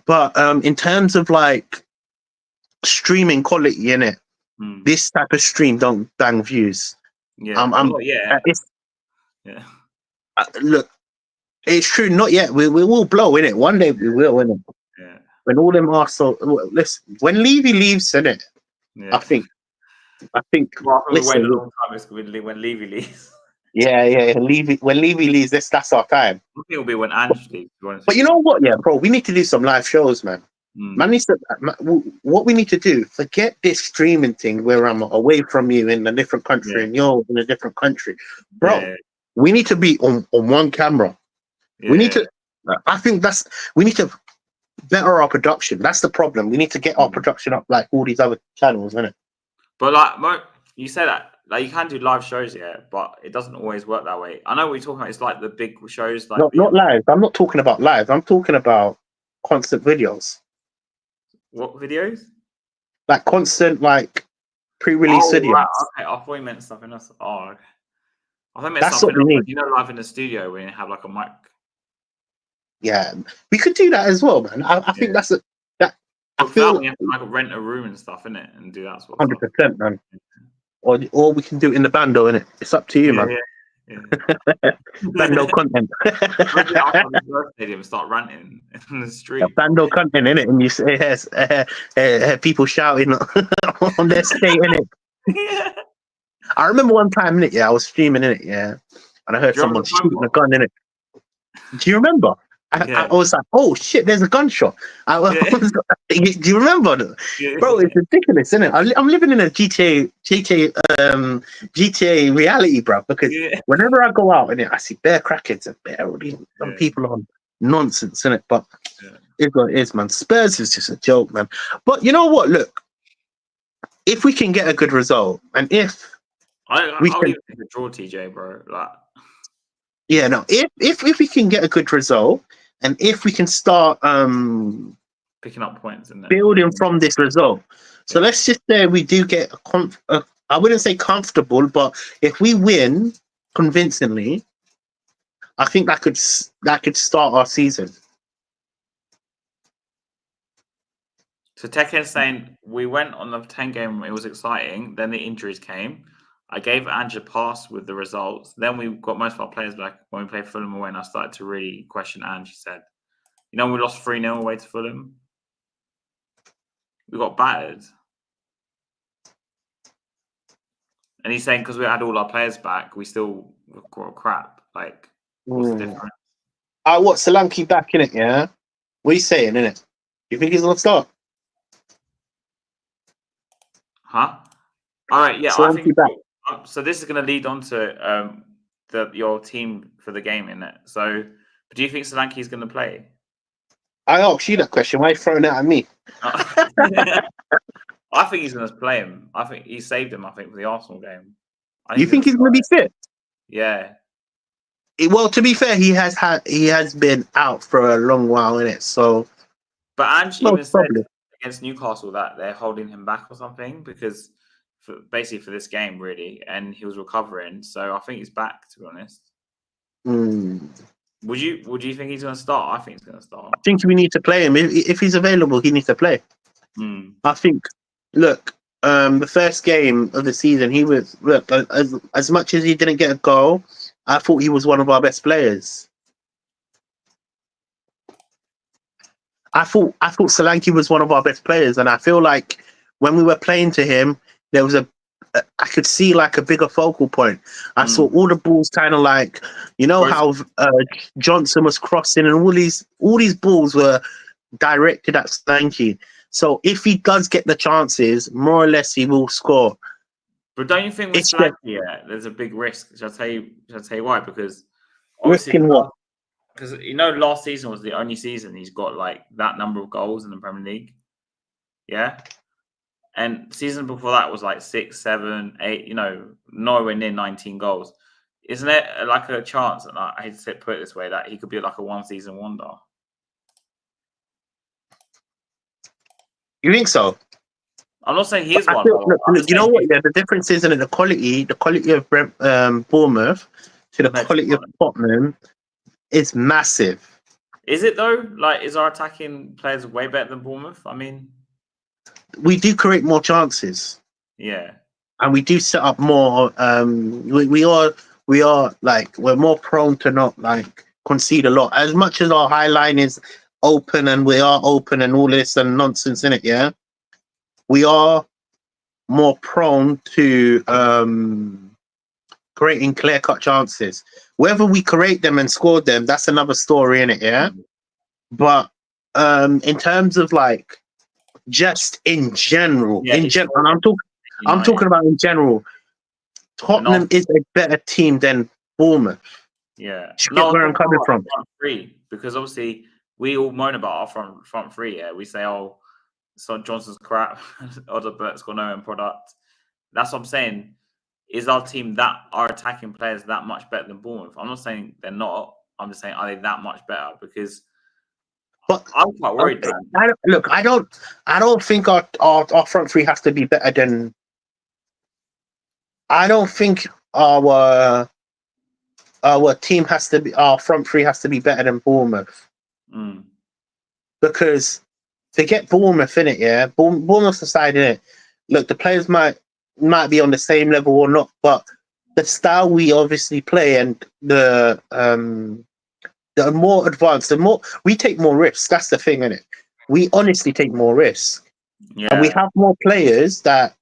But in terms of like streaming quality in it, this type of stream don't bang views. Yeah, look, it's true. Not yet. We will blow in it. One day we will in it. Yeah. When all them Arsenal, listen. When Levy leaves in it, I think. Well, I think we're waiting a long time. It's when Levy leaves. Yeah. When Levy leaves, that's our time. I think it'll be when Ange leaves. But you know what? Yeah, bro, we need to do some live shows, man. What we need to do, forget this streaming thing where I'm away from you in a different country and you're in a different country, bro. Yeah. We need to be on one camera. Yeah. We need to. I think we need to better our production. That's the problem. We need to get our production up like all these other channels, isn't it? But like you say that, like you can do live shows, but it doesn't always work that way. I know what you're talking about. It's like the big shows, like not live. I'm not talking about live. I'm talking about constant videos. What videos? Like constant, like pre-release videos. Right. Okay, I thought you meant something else. I thought you meant something else. You know, live in the studio when you have like a mic. Yeah, we could do that as well, man. I think that's I feel you have to like rent a room and stuff, innit, and do that sort of 100%, man. Or we can do it in the bando, innit? It's up to you, man. Yeah. Bando content. Stadium start ranting in the street. Bando content, innit? And you say people shouting on their state, innit? Yeah. I remember one time, innit? Yeah, I was streaming, innit? Yeah, and I heard someone shooting a gun, innit? Do you remember? I was like, oh shit, there's a gunshot. Do you remember? Yeah. Bro, it's ridiculous, isn't it? I'm living in a GTA reality, bro, because whenever I go out and I see bare crackheads and some people on nonsense, innit? But it's what it is, man. Spurs is just a joke, man. But you know what? Look, if we can get a good result, and if I'll even take a draw, TJ, bro. Like, if we can get a good result, and if we can start picking up points and building from this result, so let's just say we do get I wouldn't say comfortable, but if we win convincingly, I think that could start our season. So Tekken's saying we went on the 10 game, it was exciting. Then the injuries came. I gave Ange a pass with the results. Then we got most of our players back when we played Fulham away, and I started to really question Ange. He said, we lost 3-0 away to Fulham. We got battered. And he's saying because we had all our players back, we still were crap. Like, what's the difference? I want Solanke back in it, yeah? What are you saying, innit? You think he's going to start? Huh? All right, yeah, I Solanke think back. so. This is going to lead on to your team for the game, in it. So, do you think Solanke is going to play? I asked you that question. Why are you throwing that at me? I think he's going to play him. I think he saved him. I think for the Arsenal game. You think he's going to be fit? Yeah. Well, to be fair, he has been out for a long while, innit? So, but Ange no even problem. said against Newcastle that they're holding him back or something because basically for this game really, and he was recovering. So I think he's back. To be honest. Would you think he's going to start? I think he's going to start. I think we need to play him if he's available. He needs to play. I think. Look, the first game of the season, he was as much as he didn't get a goal. I thought he was one of our best players. I thought Solanke was one of our best players, and I feel like when we were playing to him, there was I could see like a bigger focal point. I saw all the balls kind of like, how Johnson was crossing, and all these balls were directed at Solanke. So if he does get the chances, more or less he will score. But don't you think with Solanke, there's a big risk? Shall I tell you why? Because risking what? Because last season was the only season he's got like that number of goals in the Premier League. Yeah. And season before that was like 6, 7, 8, nowhere near 19 goals. Isn't it like a chance, and I hate to put it this way, that he could be like a one-season wonder? You think so? I'm not saying he is one. You know what? Yeah, the difference is in the quality of Bournemouth to the quality of Tottenham is massive. Is it though? Like, is our attacking players way better than Bournemouth? I mean, we do create more chances. Yeah, and we do set up more. We are like, we're more prone to not like concede a lot. As much as our high line is open and we are open and all this and nonsense in it, yeah, we are more prone to creating clear-cut chances. Whether we create them and score them, that's another story in it, yeah. But in terms of like just in general, and I'm talking about in general, Tottenham is a better team than Bournemouth. Yeah, where I'm coming from. Front three, because obviously we all moan about our front three. Yeah, we say, "Oh, so Johnson's crap," Odderbert's got no end product. That's what I'm saying. Is our team our attacking players that much better than Bournemouth? I'm not saying they're not. I'm just saying, are they that much better? Because I'm quite worried. I don't think our front three has to be better than. I don't think our team has to be, our front three has to be better than Bournemouth. Because forget Bournemouth in it, yeah. Bournemouth's side in it. Look, the players might be on the same level or not, but the style we obviously play and the more advanced, the more we take more risks. That's the thing, innit? We honestly take more risks. Yeah. And we have more players that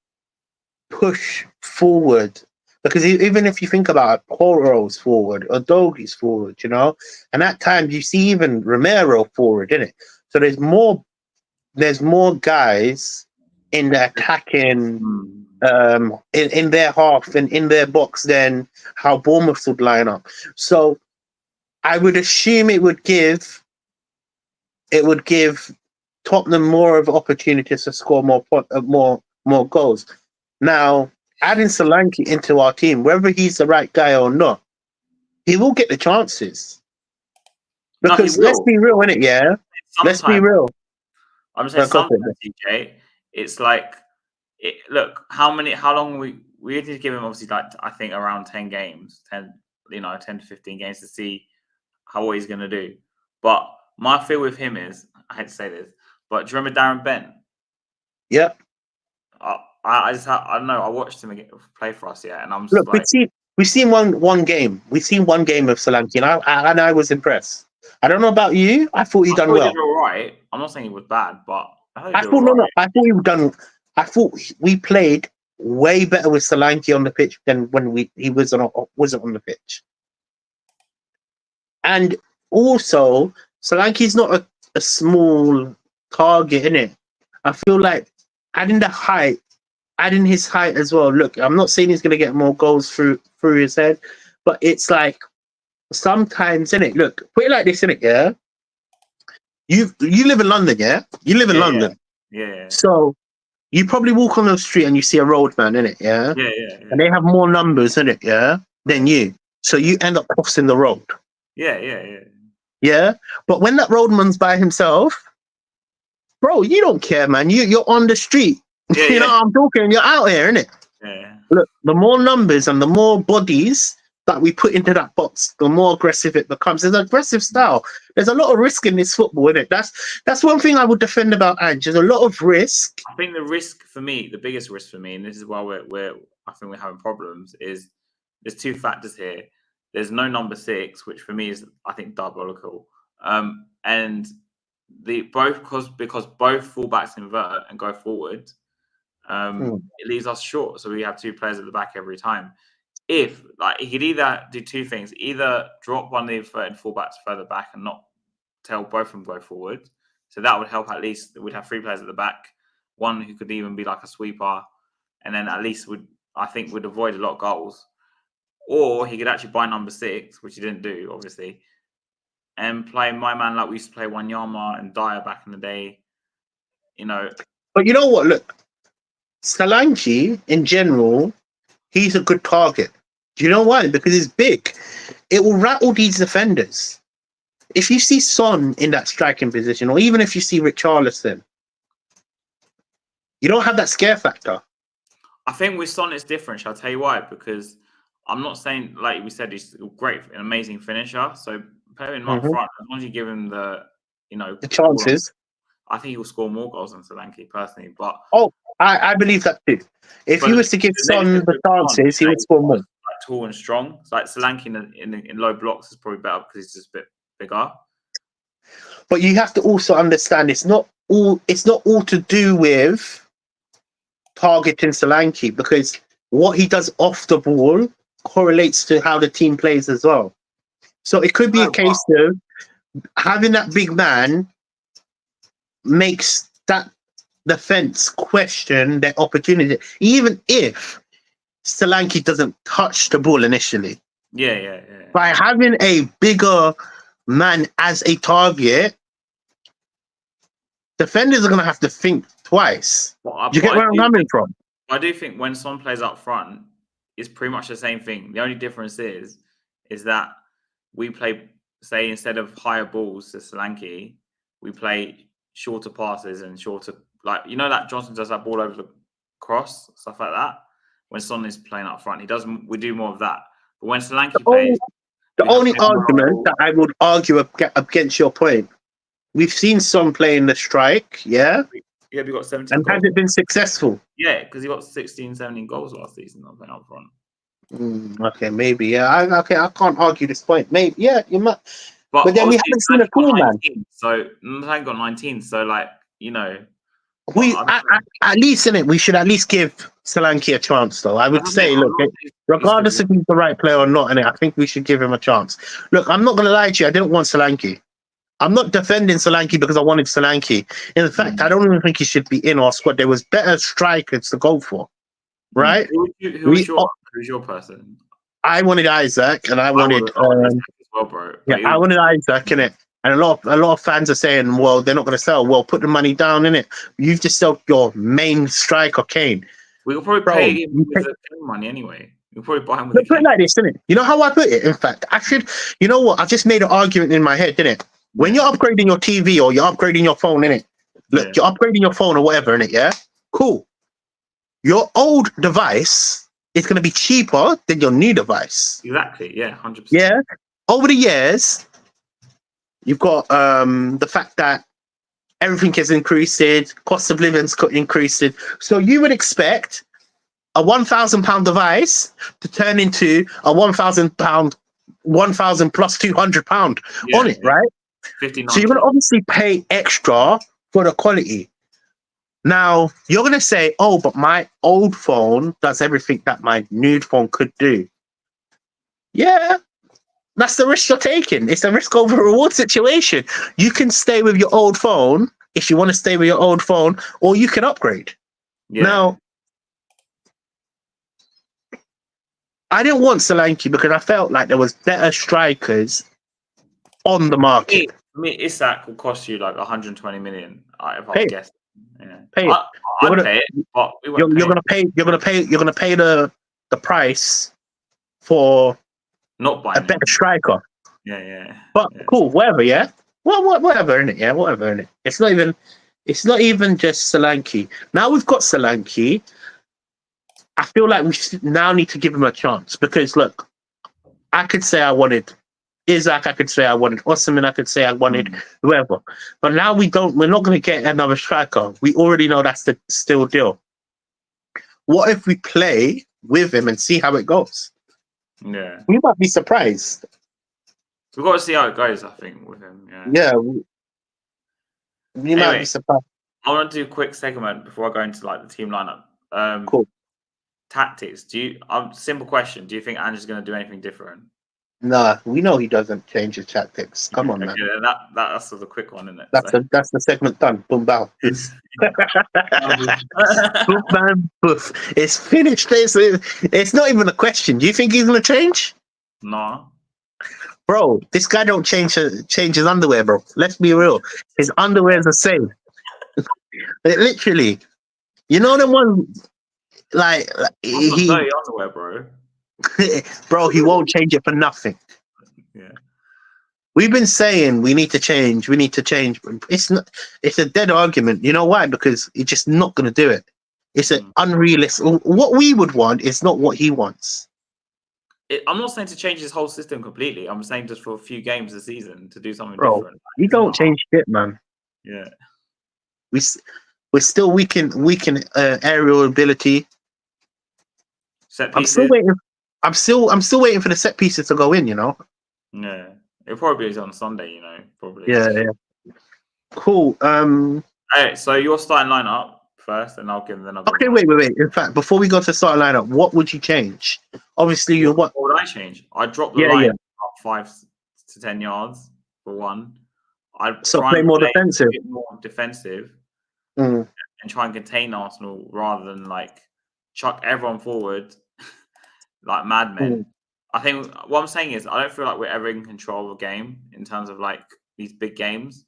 push forward. Because even if you think about it, Porro's forward, Udogi's forward, and at times you see even Romero forward, innit? So there's more guys in the attacking in their half and in their box than how Bournemouth would line up. So I would assume it would give Tottenham more of opportunities to score more goals. Now, adding Solanke into our team, whether he's the right guy or not, he will get the chances. Because let's be real, innit? Yeah, let's be real. I'm saying sometimes, DJ, it's like, look, how long we need to give him, obviously, like, I think around 10 games, 10 to 15 games to see what he's going to do. But my feel with him is, I hate to say this, but do you remember Darren Bent? Yeah. I don't know. I watched him play for us, yeah, and I'm just we've seen one game. We've seen one game of Solanke, and I was impressed. I don't know about you. I thought he done well. He did all right. I'm not saying he was bad, but I thought we played way better with Solanke on the pitch than when he wasn't on the pitch. And also, Solanke's not a small target, innit? I feel like adding the height adding his height as well. Look, I'm not saying he's going to get more goals through his head, but it's like sometimes, innit? Look, put it like this, innit? Yeah, you live in London, yeah. You live in London, yeah. So you probably walk on the street and you see a roadman, innit? Yeah, yeah. And they have more numbers, innit? Yeah, than you, so you end up crossing the road. Yeah. But when that roadman's by himself, bro, you don't care, man. You're on the street. You know what I'm talking? You're out here, innit? Yeah. Look, the more numbers and the more bodies that we put into that box, the more aggressive it becomes. It's an aggressive style. There's a lot of risk in this football, innit? That's one thing I would defend about Ange. There's a lot of risk. I think the risk for me, the biggest risk for me, and this is why I think we're having problems, is there's two factors here. There's no number 6, which for me is, I think, diabolical. And because both fullbacks invert and go forward, it leaves us short. So we have 2 players at the back every time. If he could either do 2 things, either drop one of the inverted fullbacks further back and not tell both of them go forward. So that would help. At least we'd have 3 players at the back, one who could even be like a sweeper, and then at least would avoid a lot of goals. Or he could actually buy number 6, which he didn't do, obviously, and play my man like we used to play Wanyama and Dyer back in the day. But you know what? Look, Solanke in general, he's a good target. Do you know why? Because he's big. It will rattle these defenders. If you see Son in that striking position, or even if you see Richarlison, you don't have that scare factor. I think with Son it's different. Shall I tell you why? Because I'm not saying, like we said, he's great, an amazing finisher. So put him up front. As long as you give him the chances, I think he will score more goals than Solanke personally. But I believe that too. If he was to give Son the chances, he would score more. Tall and strong. Like Solanke in low blocks is probably better because he's just a bit bigger. But you have to also understand it's not all to do with targeting Solanke, because what he does off the ball correlates to how the team plays as well. So it could be a case of having that big man makes that defense question their opportunity, even if Solanke doesn't touch the ball initially. Yeah. By having a bigger man as a target, defenders are going to have to think twice. Do you get where I'm coming from? I do think when Son plays up front, it's pretty much the same thing. The only difference is that we play, say, instead of higher balls to Solanke, we play shorter passes and shorter, that Johnson does that ball over the cross, stuff like that. When Son is playing up front, we do more of that. But when Solanke plays, the only argument that I would argue against your point, we've seen Son play in the strike, yeah? Yeah, we got 17 and goals. has it been successful? Yeah, because he got 16, 17 goals last season playing up front. Okay, maybe, yeah. I can't argue this point. Maybe, yeah, you might. But then we haven't seen a cool man. So Solanke got 19. So, at least in it, we should at least give Solanke a chance, though. I would say, look, regardless if he's the right player or not, I think we should give him a chance. Look, I'm not going to lie to you. I didn't want Solanke. I'm not defending Solanke because I wanted Solanke. In fact, I don't even think he should be in our squad. There was better strikers to go for, right? Who's your person? I wanted Isaac, and I wanted. Well, bro. I wanted Isaac, innit? And a lot of fans are saying, well, they're not going to sell. Well, put the money down, innit? You've just sold your main striker, Kane. We could probably pay him with the money anyway. We'll probably buy him with put it like this, innit? You know how I put it? In fact, you know what? I've just made an argument in my head, innit? When you're upgrading your TV or you're upgrading your phone, innit? Look, you're upgrading your phone or whatever, innit? Yeah? Cool. Your old device is going to be cheaper than your new device. Exactly, yeah, 100%. Yeah? Over the years, you've got the fact that everything has increased, cost of living's increased. So you would expect a £1,000 device to turn into a £1,000 plus £200 on it, right? 59. So you're going to obviously pay extra for the quality. Now, you're going to say, oh, but my old phone does everything that my new phone could do. Yeah, that's the risk you're taking. It's a risk over reward situation. You can stay with your old phone if you want to stay with your old phone, or you can upgrade. Yeah. Now, I didn't want Solanke because I felt like there was better strikers on the market. I mean, Isak will cost you like 120 million. If I Pay was it. guessing. Yeah. Pay it. I'd pay it, but we won't You're gonna pay. You're gonna pay the price for not buying a better him. striker. Yeah. But cool, whatever. Yeah. Well, whatever in it. Yeah, whatever in it. It's not even just Solanke. Now we've got Solanke. I feel like we now need to give him a chance because look, I could say I wanted Isak, I could say I wanted Osimhen, I could say I wanted whoever. But now we're not going to get another striker. We already know that's the still deal. What if we play with him and see how it goes? Yeah. We might be surprised. We've got to see how it goes, I think, with him. Yeah. We might be surprised. I want to do a quick segment before I go into like the team lineup. Cool. Tactics. Simple question. Do you think Andrew's going to do anything different? Nah, we know he doesn't change his tactics. Come on, man. That's the quick one, isn't it? That's the segment done. Boom, bow. Boof, man, boof. It's finished. It's not even a question. Do you think he's going to change? No. Bro, this guy don't change his underwear, bro. Let's be real. His underwear is the same. Literally. You know the one, like he dirty underwear, bro. Bro, he won't change it for nothing. Yeah. We've been saying we need to change. It's a dead argument. You know why? Because he's just not going to do it. It's an unrealistic. What we would want is not what he wants. I'm not saying to change his whole system completely. I'm saying just for a few games a season to do something Bro, different. You don't change shit, man. Yeah. We're still weak in aerial ability. Set I'm pieces. still waiting for the set pieces to go in, you know? Yeah. It probably is on Sunday, you know, probably. Yeah. Cool. Alright, so your starting lineup first, and I'll give them. Okay, wait. In fact, before we go to starting lineup, what would you change? Obviously, what would I change? I'd drop the line up 5 to 10 yards for one. I'd play more defensive. A bit more defensive, and try and contain Arsenal rather than like chuck everyone forward like madmen. I think what I'm saying is I don't feel like we're ever in control of a game in terms of like these big games.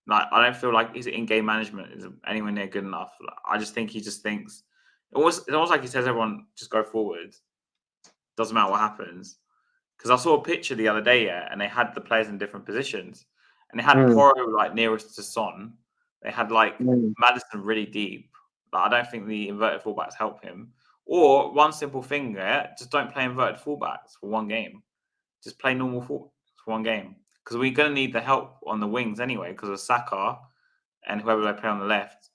Like I don't feel like his in-game management is anywhere near good enough. Like, I just think he just thinks it's almost like he says everyone just go forward. Doesn't matter what happens. Because I saw a picture the other day, and they had the players in different positions, and they had Porro like nearest to Son. They had like Maddison really deep. Like, I don't think the inverted fullbacks help him. Or one simple thing there, just don't play inverted fullbacks for one game. Just play normal fullbacks for one game. Because we're going to need the help on the wings anyway, because of Saka and whoever they play on the left.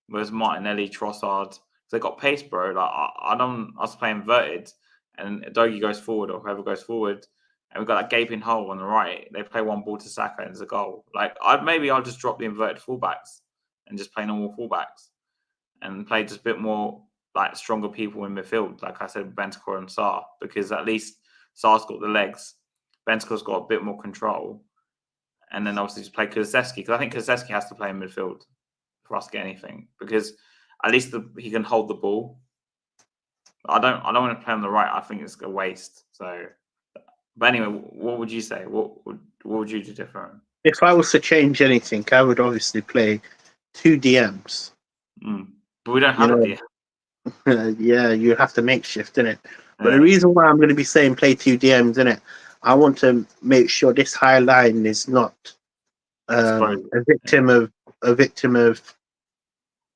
Whereas Martinelli, Trossard. So they got pace, bro. Like I don't us play inverted and Dogi goes forward or whoever goes forward. And we've got that gaping hole on the right. They play one ball to Saka and it's a goal. Like I'll just drop the inverted fullbacks and just play normal fullbacks. And play just a bit more like stronger people in midfield, like I said, Bentancur and Sarr, because at least Sarr's got the legs, Bentancur's got a bit more control, and then obviously just play Kulusevski, because I think Kulusevski has to play in midfield for us to get anything, because at least he can hold the ball. I don't want to play on the right. I think it's a waste. So, but anyway, what would you say? What would you do different? If I was to change anything, I would obviously play 2 DMs. But we don't have a DM. Yeah, you have to makeshift, innit? But the reason why I'm going to be saying play 2 DMs, innit? I want to make sure this high line is not a victim of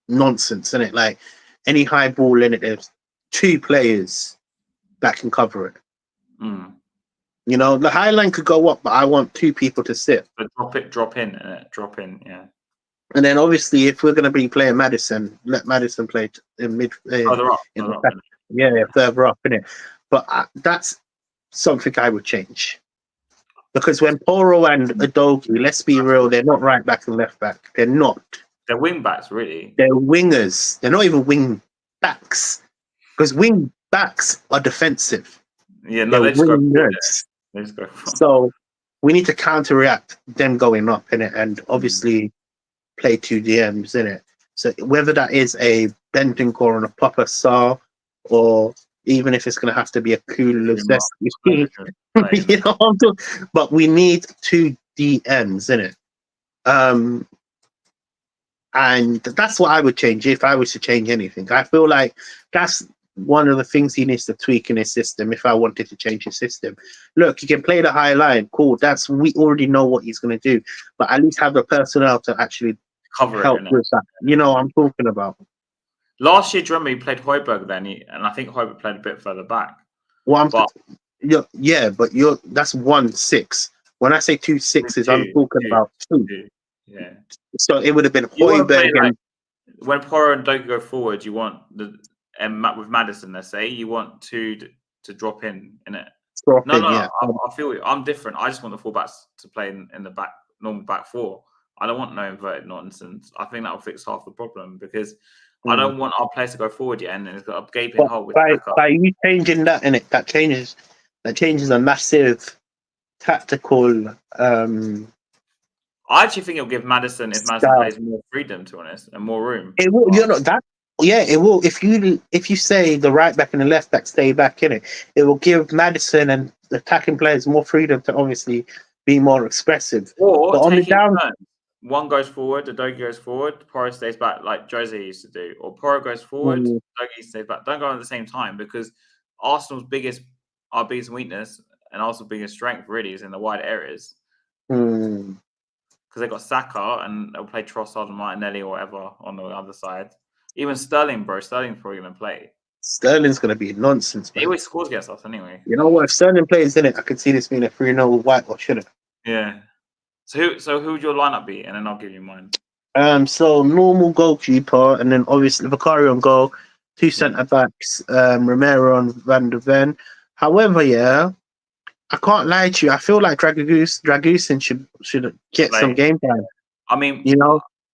nonsense, innit? Like any high ball in it, there's 2 players that can cover it. You know, the high line could go up, but I want 2 people to sit. But drop in, yeah. And then obviously, if we're going to be playing Maddison, let Maddison play in mid. Further up, further up, innit? But that's something I would change. Because when Porro and Udogie, let's be real, they're not right back and left back. They're not. They're wing backs, really. They're wingers. They're not even wing backs. Because wing backs are defensive. Yeah, no, they're wingers. So we need to counteract them going up, innit? And obviously play 2 DMs, innit? So whether that is a Bentancur on a proper Sarr, or even if it's going to have to be a Kulusevski. Right, You know what I'm talking? But we need 2 DMs in it. And that's what I would change if I was to change anything. I feel like that's one of the things he needs to tweak in his system if I wanted to change his system. Look, he can play the high line, cool. We already know what he's going to do, but at least have the personnel to actually cover help with that. You know what I'm talking about. Last year, do you remember he played Højbjerg then, and I think Højbjerg played a bit further back. Well, but that's 1-6. When I say 2 6s, I'm talking about 2. Yeah. So it would have been Højbjerg and when Porro and Doku go forward, you want with Maddison, let's say, you want 2 to drop in it. I feel I'm different. I just want the fullbacks to play in the normal back 4. I don't want no inverted nonsense. I think that will fix half the problem because I don't want our players to go forward yet, and then it's got a gaping hole with by you changing that in it, that changes a massive tactical. I actually think it'll give Maddison, if Maddison plays, more freedom, to be honest, and more room. It will, it will. If you say the right back and the left back stay back in it, it will give Maddison and the attacking players more freedom to obviously be more expressive. Or but on the down, one goes forward, the Dogu goes forward, Porro stays back, like Jose used to do, or Porro goes forward, Dogu stays back. Don't go at the same time because Arsenal's our biggest weakness and also biggest strength really is in the wide areas. Because they got Saka and they'll play Trossard and Martinelli or whatever on the other side. Even Sterling, bro. Sterling's probably going to play. Sterling's going to be nonsense, man. He always scores against us anyway. You know what? If Sterling plays in it, I could see this being a 3-0 whitewash, shouldn't it? Yeah. So who would your lineup be? And then I'll give you mine. So normal goalkeeper, and then obviously Vicario on goal, 2 centre backs, Romero and Van de Ven. However, I can't lie to you. I feel like Dragusin should get some game time. I mean,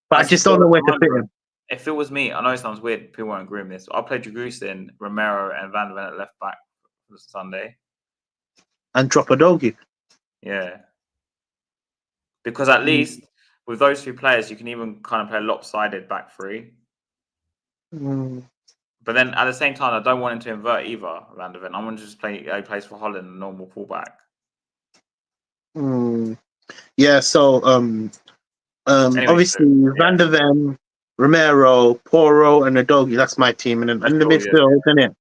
but I just don't know where to fit him. If it was me, I know it sounds weird. People won't agree with this. I'll play Dragusin, Romero, and Van de Ven at left back for Sunday, and drop a Dogu. Yeah, because at least with those 2 players, you can even kind of play a lopsided back 3. But then at the same time, I don't want him to invert either, Van de Ven. I want to just play. He plays for Holland, a normal fullback. Yeah. So anyway, obviously Van de Ven, Romero, Porro, and Udogie. That's my team, and then in the midfield, isn't it?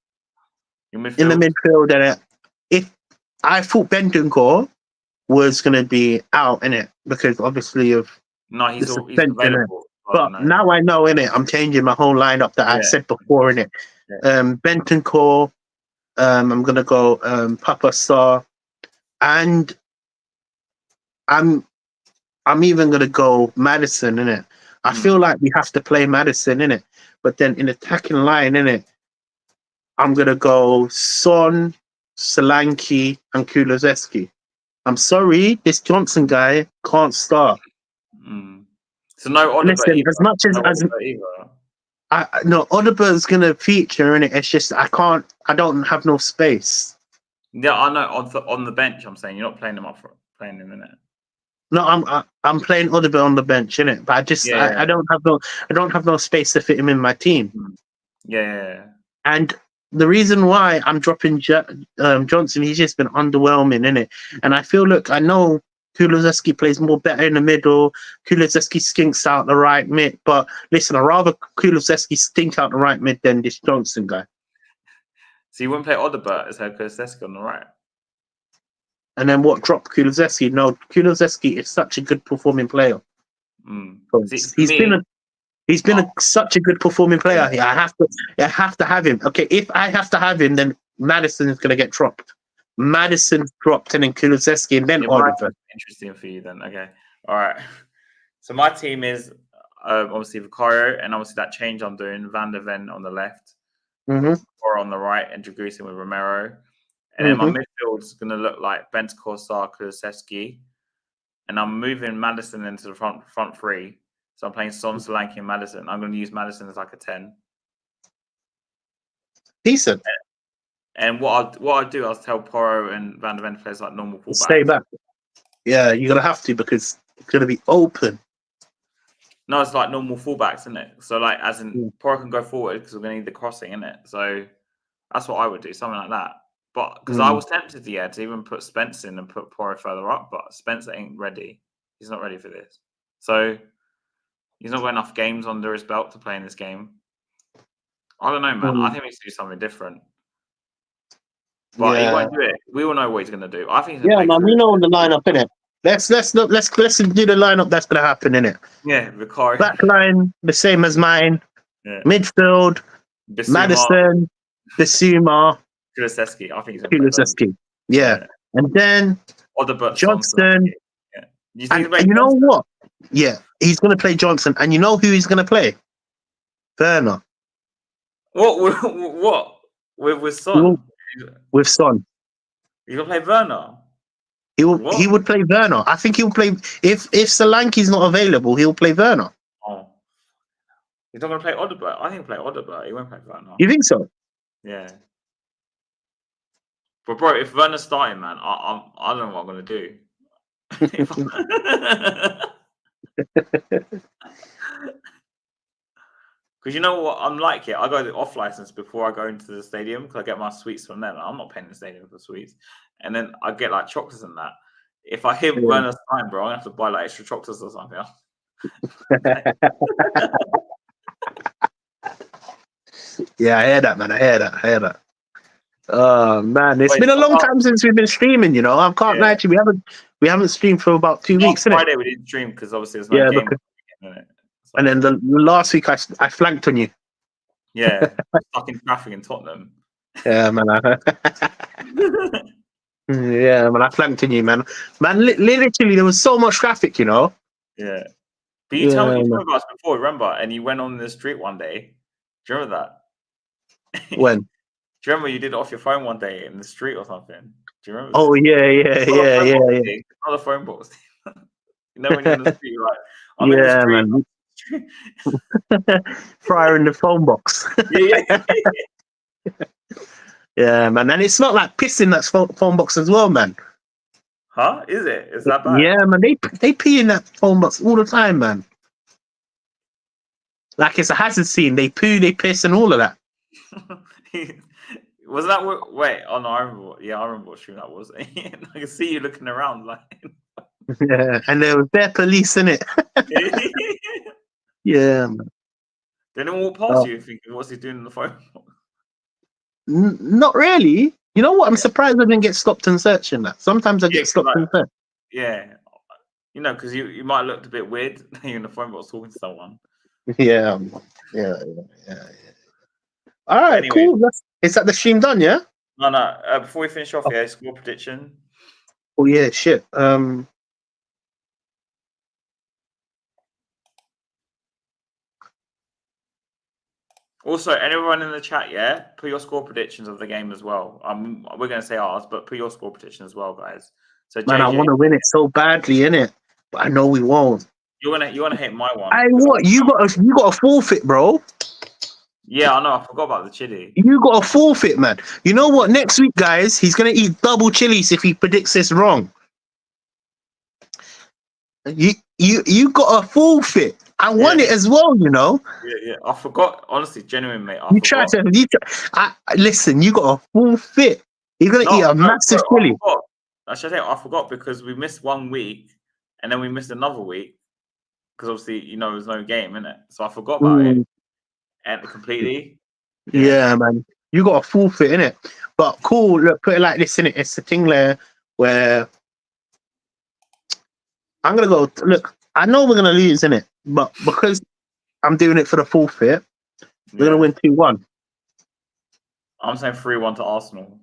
In the midfield, and if I thought Bentancur was going to be out in it because obviously of he's available. But now I know in it, I'm changing my whole lineup that I said before in it. Bentancur, I'm gonna go Papa Sarr, and I'm even gonna go Maddison in it. I feel like we have to play Maddison in it, but then in attacking line in it, I'm gonna go Son, Solanke, and Kulusevski. I'm sorry, this Johnson guy can't start. So no Oliver. Listen, as much as Oliver's gonna feature in it. It's just I don't have no space. Yeah, I know. On the bench, I'm saying you're not playing him playing him in it. No, I'm playing Oliver on the bench in it, but I just I don't have no space to fit him in my team. Yeah. And the reason why I'm dropping Johnson, he's just been underwhelming in it, and I know Kulusevski plays more better in the middle. Kulusevski stinks out the right mid. But listen, I'd rather Kulusevski stink out the right mid than this Johnson guy. So you wouldn't play Odobert as Kulusevski on the right? And then what? Drop Kulusevski? No, Kulusevski is such a good performing player. He's been such a good performing player. I have to have him. Okay, if I have to have him, then Maddison is going to get dropped. Maddison dropped, and then Kulusevski, and then Oliver. Interesting for you then. Okay, all right. So my team is obviously Vicario, and obviously that change I'm doing Van de Ven on the left, or on the right, and Dragusin with Romero, and then my midfield is going to look like Bentancur, Sarr, Kulusevski, and I'm moving Maddison into the front 3. So I'm playing Son, Solanke, and Maddison. I'm going to use Maddison as like a 10. Decent. And what I do, I'll tell Porro and Van de Ven plays like normal fullback. Stay back. Yeah, you're gonna have to because it's gonna be open. No, it's like normal fullbacks, isn't it? So like, as in Porro can go forward because we're gonna need the crossing, isn't it? So That's what I would do, something like that. But because I was tempted to even put Spence in and put Porro further up, but Spence ain't ready. He's not ready for this. So he's not got enough games under his belt to play in this game. I don't know, man. I think we need to do something different. But he won't do it. We all know what he's going to do. I think. Yeah, man. We know the lineup, innit? Let's do the lineup that's going to happen, innit? Yeah, Vicario. Back line, the same as mine. Yeah. Midfield, Bissouma, Maddison, Bissouma, Kulusevski. I think he's Kulusevski. Yeah. And then Johnson. Yeah. And you know what? Yeah, he's going to play Johnson. And you know who he's going to play? Werner. What? With Son? With Son. He's going to play Werner? He would play Werner. I think he'll play... If Solanke's not available, he'll play Werner. Oh. He's not going to play Odobert. I think he'll play Odobert. He won't play Werner. You think so? Yeah. But bro, if Werner's starting, man, I don't know what I'm going to do. Because you know what I'm like here? I go the off license before I go into the stadium because I get my sweets from them. I'm not paying the stadium for sweets. And then I get like chocolates and that. If I hear Werner's time, bro, I'm going to have to buy like extra chocolates or something. Yeah, I hear that, man. I hear that. Oh man, it's been a long time since we've been streaming. You know, I can't lie to you. We haven't streamed for about 2 weeks. Friday we didn't stream because obviously there's no game. So. And then the last week I flanked on you. Yeah, stuck in traffic in Tottenham. Yeah, man. Yeah, man. I flanked on you, man. Man, literally, there was so much traffic. You know. Yeah, but you told me about us before. Remember? And you went on the street one day. Do you remember that? When? Do you remember you did it off your phone one day in the street or something? Do you remember? Oh, yeah. Not a phone box. You know when you're in the street, you're like, I'm in the street. Man. Fryer in the phone box. Yeah, man. And it's not like pissing that phone box as well, man. Huh? Is it? Is that bad? Yeah, man. They pee in that phone box all the time, man. Like it's a hazard scene. They poo, they piss, and all of that. Was that what? Wait, oh no, I remember. I remember what stream that was. I can see you looking around, like. Yeah, and there was their police in it. Yeah, man. They didn't walk past you thinking, what's he doing on the phone? Not really. You know what? I'm surprised I didn't get stopped and searched in that. Sometimes I get stopped and searched. Yeah, you know, because you might have looked a bit weird. You're in the phone box talking to someone. Yeah. All right, anyway. Cool. Is that the stream done? Yeah. No. Before we finish off, score prediction. Oh yeah, shit. Also, anyone in the chat, put your score predictions of the game as well. We're going to say ours, but put your score prediction as well, guys. So, man, I want to win it so badly, innit? But I know we won't. You wanna hit my one. You got a forfeit, bro. Yeah, I know. I forgot about the chili. You got a forfeit, man. You know what? Next week, guys, he's gonna eat double chilies if he predicts this wrong. You got a forfeit. I won it as well, you know. Yeah. I forgot. Honestly, genuine, mate. Listen. You got a forfeit. He's gonna eat a massive chili. I forgot because we missed 1 week, and then we missed another week because obviously, you know, there's no game, innit? So I forgot about it and completely. Yeah, man. You got a forfeit, innit? But cool. Look, put it like this, innit? It's a thing there where I'm gonna go. Look, I know we're gonna lose, innit? But because I'm doing it for the forfeit, we're gonna win 2-1. I'm saying 3-1 to Arsenal.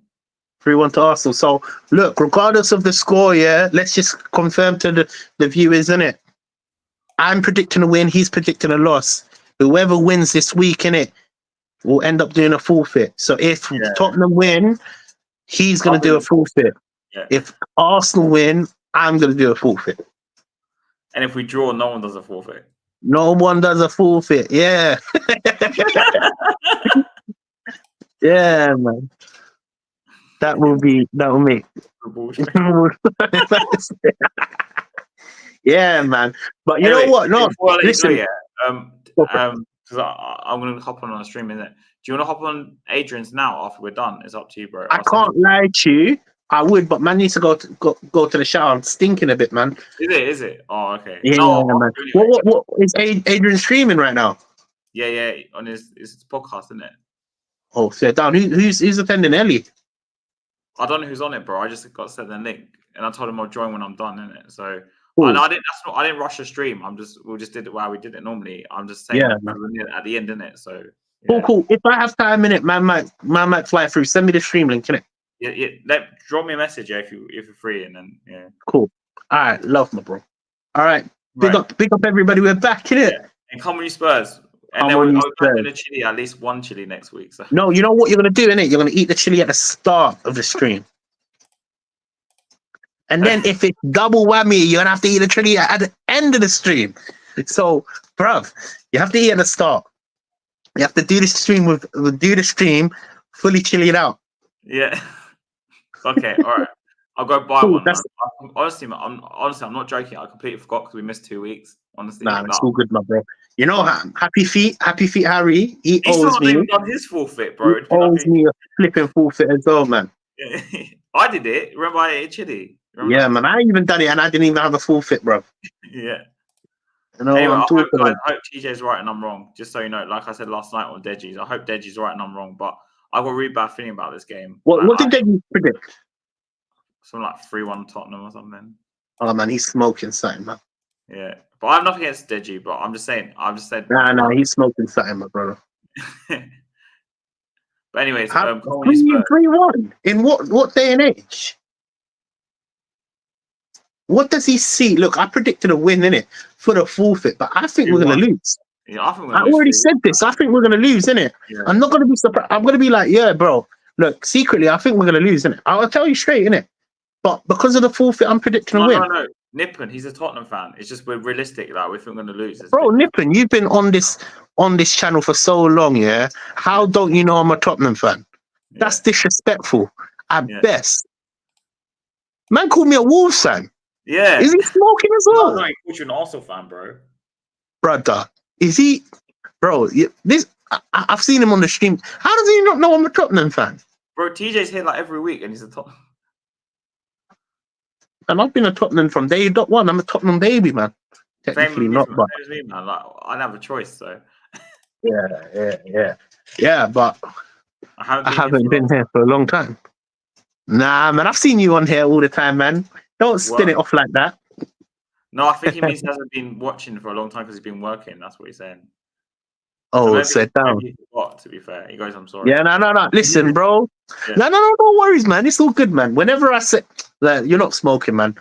3-1 to Arsenal. So look, regardless of the score, let's just confirm to the viewers, innit? I'm predicting a win. He's predicting a loss. Whoever wins this week, innit, will end up doing a forfeit. So if Tottenham win, he's gonna do a forfeit. Yeah. If Arsenal win, I'm gonna do a forfeit. And if we draw, no one does a forfeit. No one does a forfeit. Yeah. Yeah, man. That will make. Yeah, man. But you know what? No, listen. Because I'm going to hop on a stream, isn't it? you want to hop on Adrian's now after we're done? It's up to you, bro. I can't lie to you. I would, but man needs to go to the shower. I'm stinking a bit, man. Is it? Oh, okay. Yeah, no, man. Anyway. What is Adrian streaming right now? Yeah, on his podcast, isn't it? Oh, sit down. Who's attending Ellie? I don't know who's on it, bro. I just got sent the link, and I told him I'll join when I'm done, innit? So cool. I didn't rush the stream. We just did it while we did it normally. I'm just saying at the end, innit? So yeah. Cool. If I have time in it, man might fly through. Send me the stream link, innit? Yeah. Drop me a message, if you're free, and then yeah. Cool. All right, love my bro. All right, big up everybody. We're back, innit? Yeah. And come on, you Spurs. And then we're going to chili, at least one chili next week. So. No, you know what you're gonna do, innit? You're gonna eat the chili at the start of the stream. And then if it's double whammy, you're gonna have to eat the chili at the end of the stream. So, bruv, you have to eat at the start. You have to do the stream fully chillied out. Yeah. Okay, all right. I'll go buy one. Honestly, I'm not joking. I completely forgot because we missed 2 weeks. Honestly, nah, it's all good, my bro. You know, happy feet, Harry. He owes me. He's done his forfeit, bro. He owes me a flipping forfeit as well, man. I did it. Remember, I ate chili. Yeah, man. I even done it, and I didn't even have a forfeit, bro. Yeah. You know, anyway, I hope TJ's right and I'm wrong. Just so you know, like I said last night on Deji's, I hope Deji's right and I'm wrong. But I've got a really bad feeling about this game. What did Deji predict? Something like 3-1 Tottenham or something. Oh man, he's smoking something, man. Yeah, but I have nothing against Deji. But I'm just saying. Nah, he's smoking something, my brother. But anyways, 3-1 in what day and age? What does he see? Look, I predicted a win in it for the forfeit, but I think we're gonna lose. Yeah, I think I already said this. I think we're gonna lose, innit? Yeah. I'm not gonna be surprised. I'm gonna be like, yeah, bro. Look, secretly, I think we're gonna lose, innit? I'll tell you straight, innit? But because of the forfeit, I'm predicting a win. No. Nippon, he's a Tottenham fan. It's just we're realistic. Like, we think we're gonna lose. Bro, Nippon, you've been on this channel for so long, yeah? How don't you know I'm a Tottenham fan? Yeah. That's disrespectful at best. Man called me a Wolves fan. Yeah. Is he smoking as well? No, he called you an Arsenal fan, bro. Brother, is he? Bro, I've seen him on the stream. How does he not know I'm a Tottenham fan? Bro, TJ's here like every week, and he's a Tottenham. And I've been a Tottenham from day .1. I'm a Tottenham baby, man. Technically not, but me, man. Like, I don't have a choice, so. Yeah, but I haven't been here for a long time. Nah, man, I've seen you on here all the time, man. Don't spin it off like that. No, I think he means he hasn't been watching for a long time because he's been working. That's what he's saying. Oh, sit down. To be fair, he goes, "I'm sorry." Yeah, no. Listen, bro. Yeah. No. No worries, man. It's all good, man. Whenever I say that, you're not smoking, man.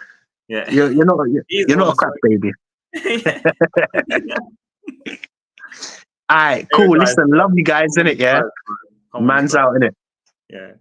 Yeah, you're not a crap baby. All right, cool. Listen, love you guys, innit? Yeah, man's out, innit? Yeah.